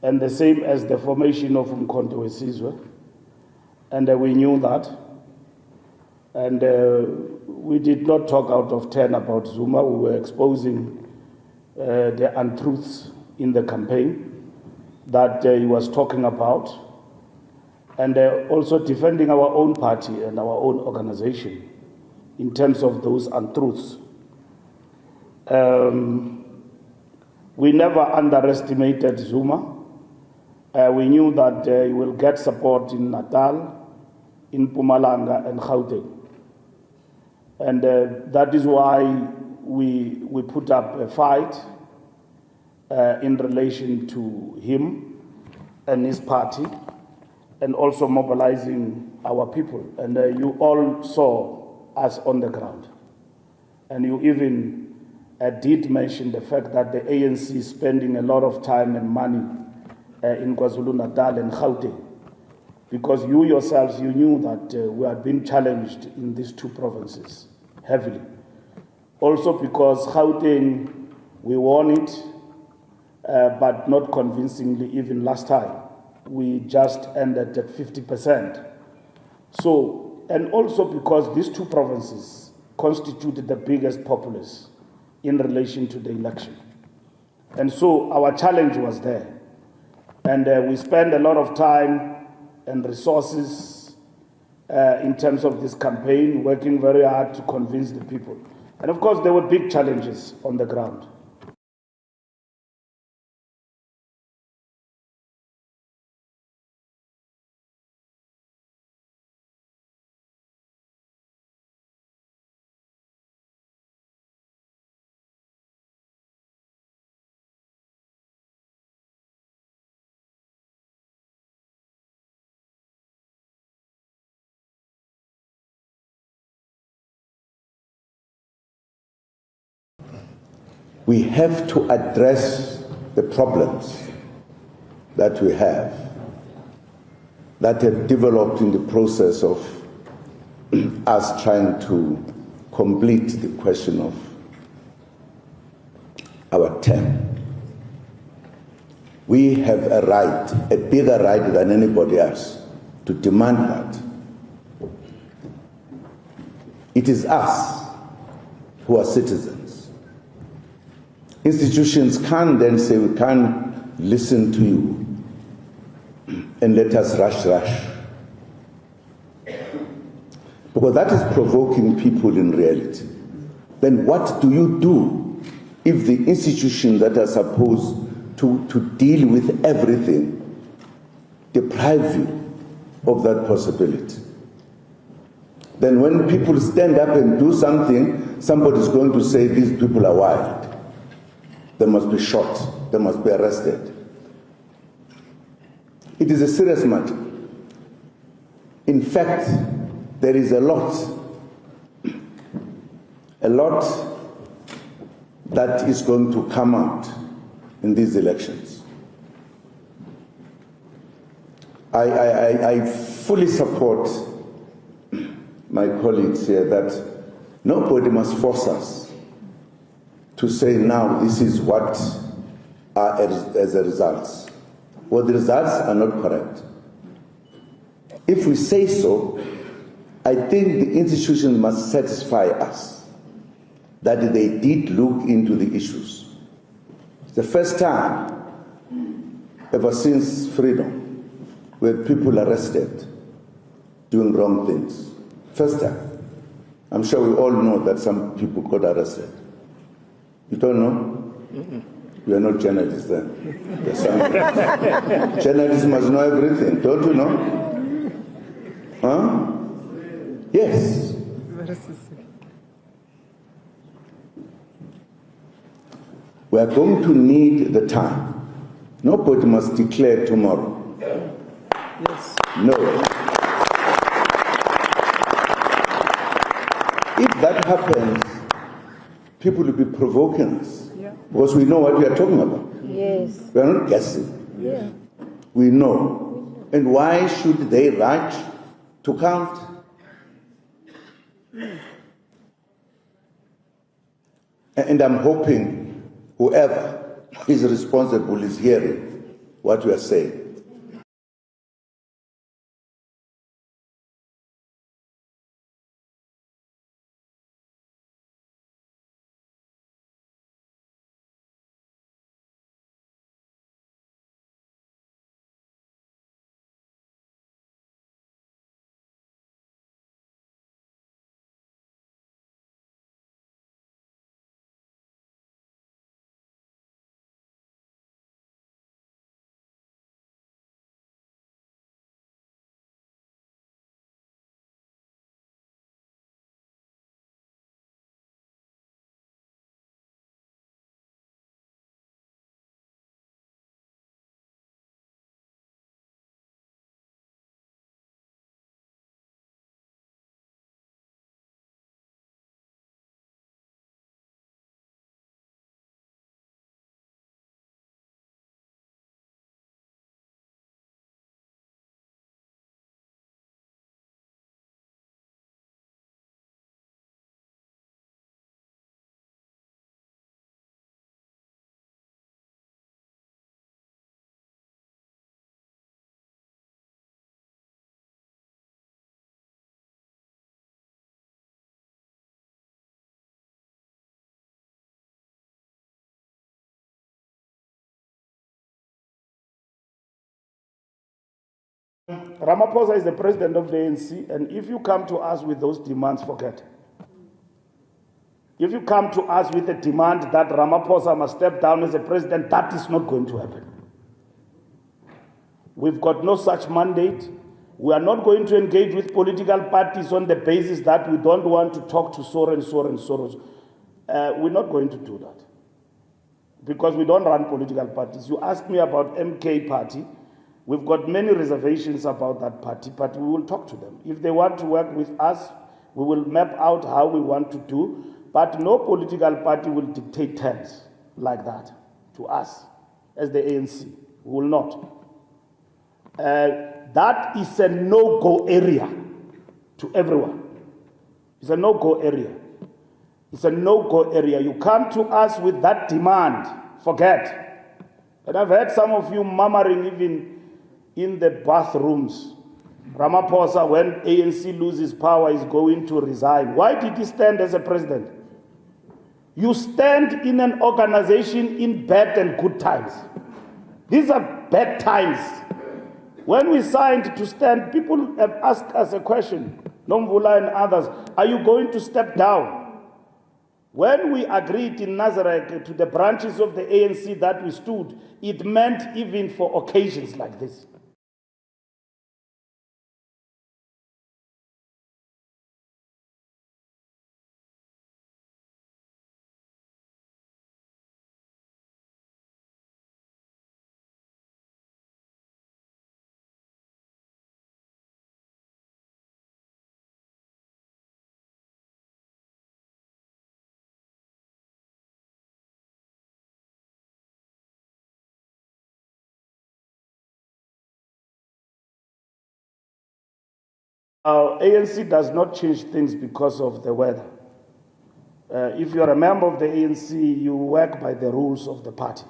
Speaker 2: And the same as the formation of Umkhonto weSizwe. And we knew that. And we did not talk out of turn about Zuma. We were exposing the untruths in the campaign that he was talking about, and also defending our own party and our own organization in terms of those untruths. We never underestimated Zuma. We knew that he will get support in Natal, in Mpumalanga and Gauteng. And that is why we put up a fight in relation to him and his party, and also mobilizing our people. And you all saw us on the ground. And you even did mention the fact that the ANC is spending a lot of time and money in KwaZulu-Natal and Gauteng, because you yourselves, you knew that we had been challenged in these two provinces heavily. Also because Gauteng, we won it, but not convincingly even last time. We just ended at 50%. So, and also because these two provinces constituted the biggest populace in relation to the election. And so our challenge was there. And we spent a lot of time and resources in terms of this campaign, working very hard to convince the people. And of course, there were big challenges on the ground.
Speaker 15: We have to address the problems that we have that have developed in the process of us trying to complete the question of our term. We have a right, a bigger right than anybody else, to demand that. It is us who are citizens. Institutions can't then say, we can't listen to you and let us rush. Because that is provoking people in reality. Then what do you do if the institutions that are supposed to deal with everything deprive you of that possibility? Then when people stand up and do something, somebody's going to say these people are wild. They must be shot, they must be arrested. It is a serious matter. In fact, there is a lot that is going to come out in these elections. I fully support my colleagues here that nobody must force us to say now this is what are as a result. Well, the results are not correct. If we say so, I think the institution must satisfy us that they did look into the issues. It's the first time ever since freedom where people arrested doing wrong things. First time. I'm sure we all know that some people got arrested. You don't know? You are not journalists then. Journalists must know everything, don't you know? Huh? Yes. We are going to need the time. Nobody must declare tomorrow. Yes. No. If that happens, people will be provoking us. Yeah. Because we know what we are talking about.
Speaker 16: Yes.
Speaker 15: We are not guessing.
Speaker 16: Yeah.
Speaker 15: We know. And why should they rush to count? And I'm hoping whoever is responsible is hearing what we are saying.
Speaker 2: Ramaphosa is the president of the ANC, and if you come to us with those demands, forget. If you come to us with a demand that Ramaphosa must step down as a president, that is not going to happen. We've got no such mandate. We are not going to engage with political parties on the basis that we don't want to talk to so and so and so. We're not going to do that because we don't run political parties. You asked me about MK party. We've got many reservations about that party, but we will talk to them. If they want to work with us, we will map out how we want to do, but no political party will dictate terms like that to us as the ANC. We will not. That is a no-go area to everyone. It's a no-go area. It's a no-go area. You come to us with that demand, forget. And I've heard some of you murmuring even in the bathrooms. Ramaphosa, when ANC loses power, is going to resign. Why did he stand as a president? You stand in an organization in bad and good times. These are bad times. When we signed to stand, people have asked us a question, Mbalula and others, are you going to step down? When we agreed in Nazareth to the branches of the ANC that we stood, it meant even for occasions like this. ANC does not change things because of the weather. If you're a member of the ANC, you work by the rules of the party.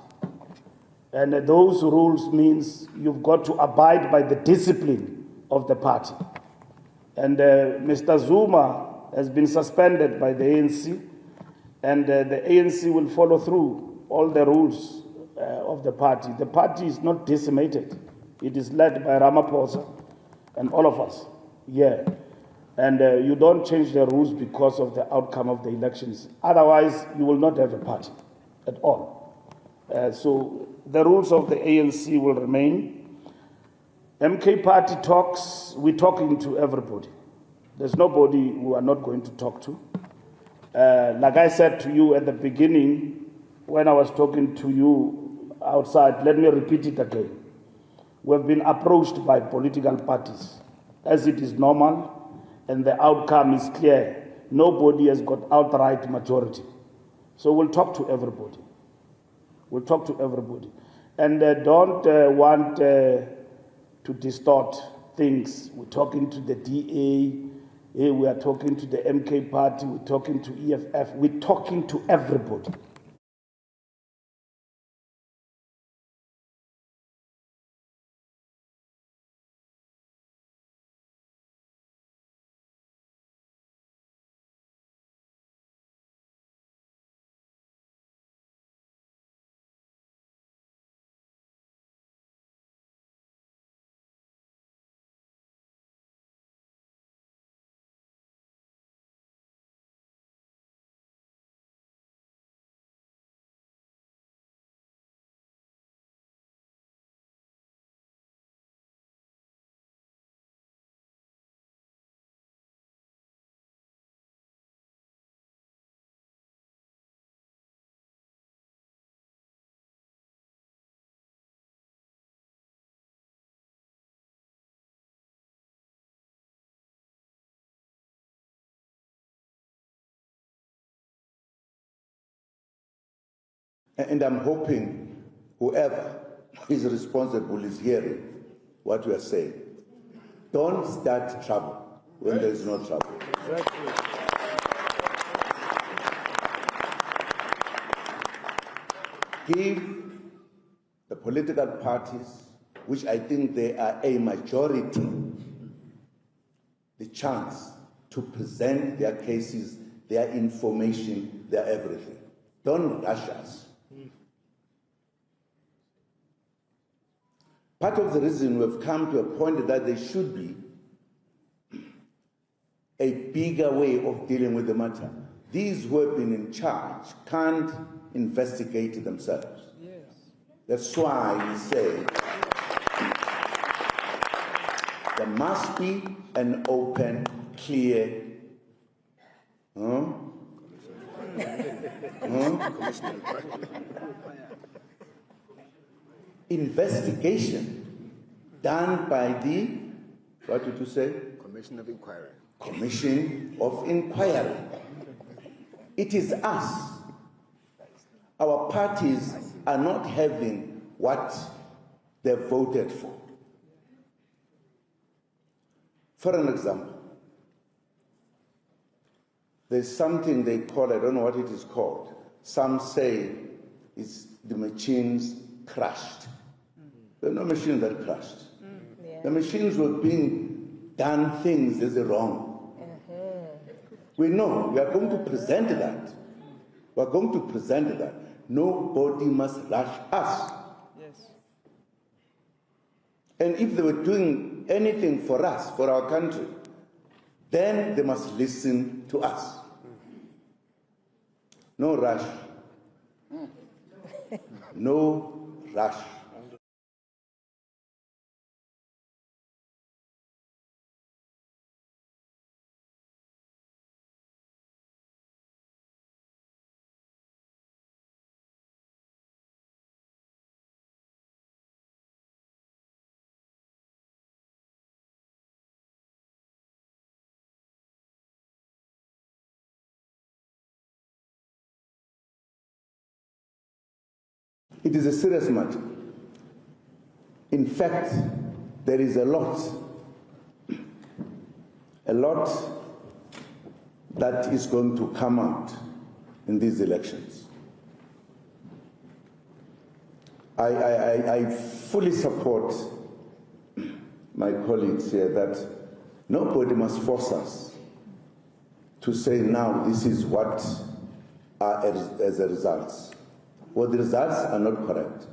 Speaker 2: And those rules means you've got to abide by the discipline of the party. And Mr. Zuma has been suspended by the ANC, and the ANC will follow through all the rules of the party. The party is not decimated. It is led by Ramaphosa and all of us here. And you don't change the rules because of the outcome of the elections. Otherwise, you will not have a party at all. So the rules of the ANC will remain. MK party talks, we're talking to everybody. There's nobody we are not going to talk to. Like I said to you at the beginning, when I was talking to you outside, let me repeat it again. We've been approached by political parties, as it is normal, and the outcome is clear. Nobody has got outright majority. So we'll talk to everybody. We'll talk to everybody. And don't want to distort things. We're talking to the DA, we are talking to the MK party, we're talking to EFF, we're talking to everybody.
Speaker 15: And I'm hoping whoever is responsible is hearing what we are saying. Don't start trouble when there is no trouble. Give the political parties, which I think they are a majority, the chance to present their cases, their information, their everything. Don't rush us. Part of the reason we've come to a point that there should be a bigger way of dealing with the matter. These who have been in charge can't investigate themselves. Yes. That's why we say there must be an open, clear, investigation done by the, what did you say?
Speaker 16: Commission of Inquiry.
Speaker 15: Commission of Inquiry. It is us. Our parties are not having what they voted for. For an example, there's something they call, I don't know what it is called. Some say it's the machines crashed. There are no machines that crashed. Yeah. The machines were being done things as wrong. We know, we are going to present that. We are going to present that. Nobody must rush us. Yes. And if they were doing anything for us, for our country, then they must listen to us. No rush. No rush. It is a serious matter. In fact, there is a lot a lot that is going to come out in these elections. I fully support my colleagues here that nobody must force us to say now this is what are as a result. Well, the results are not correct.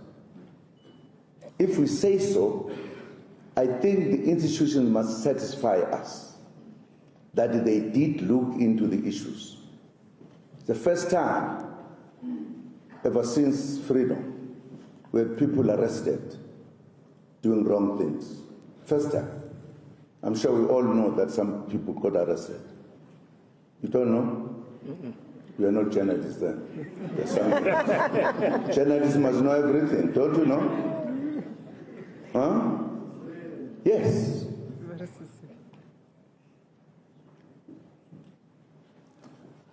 Speaker 15: If we say so, I think the institution must satisfy us that they did look into the issues. The first time ever since freedom where people arrested doing wrong things. First time. I'm sure we all know that some people got arrested. You don't know? You are not journalists then. Journalists must know everything, don't you know? Huh? Yes.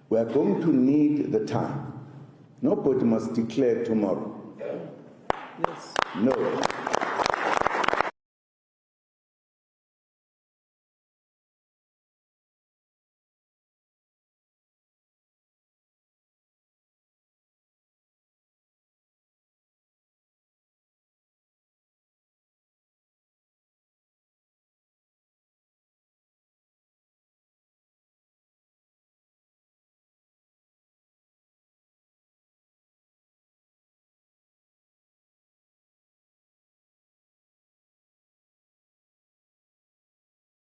Speaker 15: We are going to need the time. Nobody must declare tomorrow.
Speaker 1: Yes.
Speaker 15: No.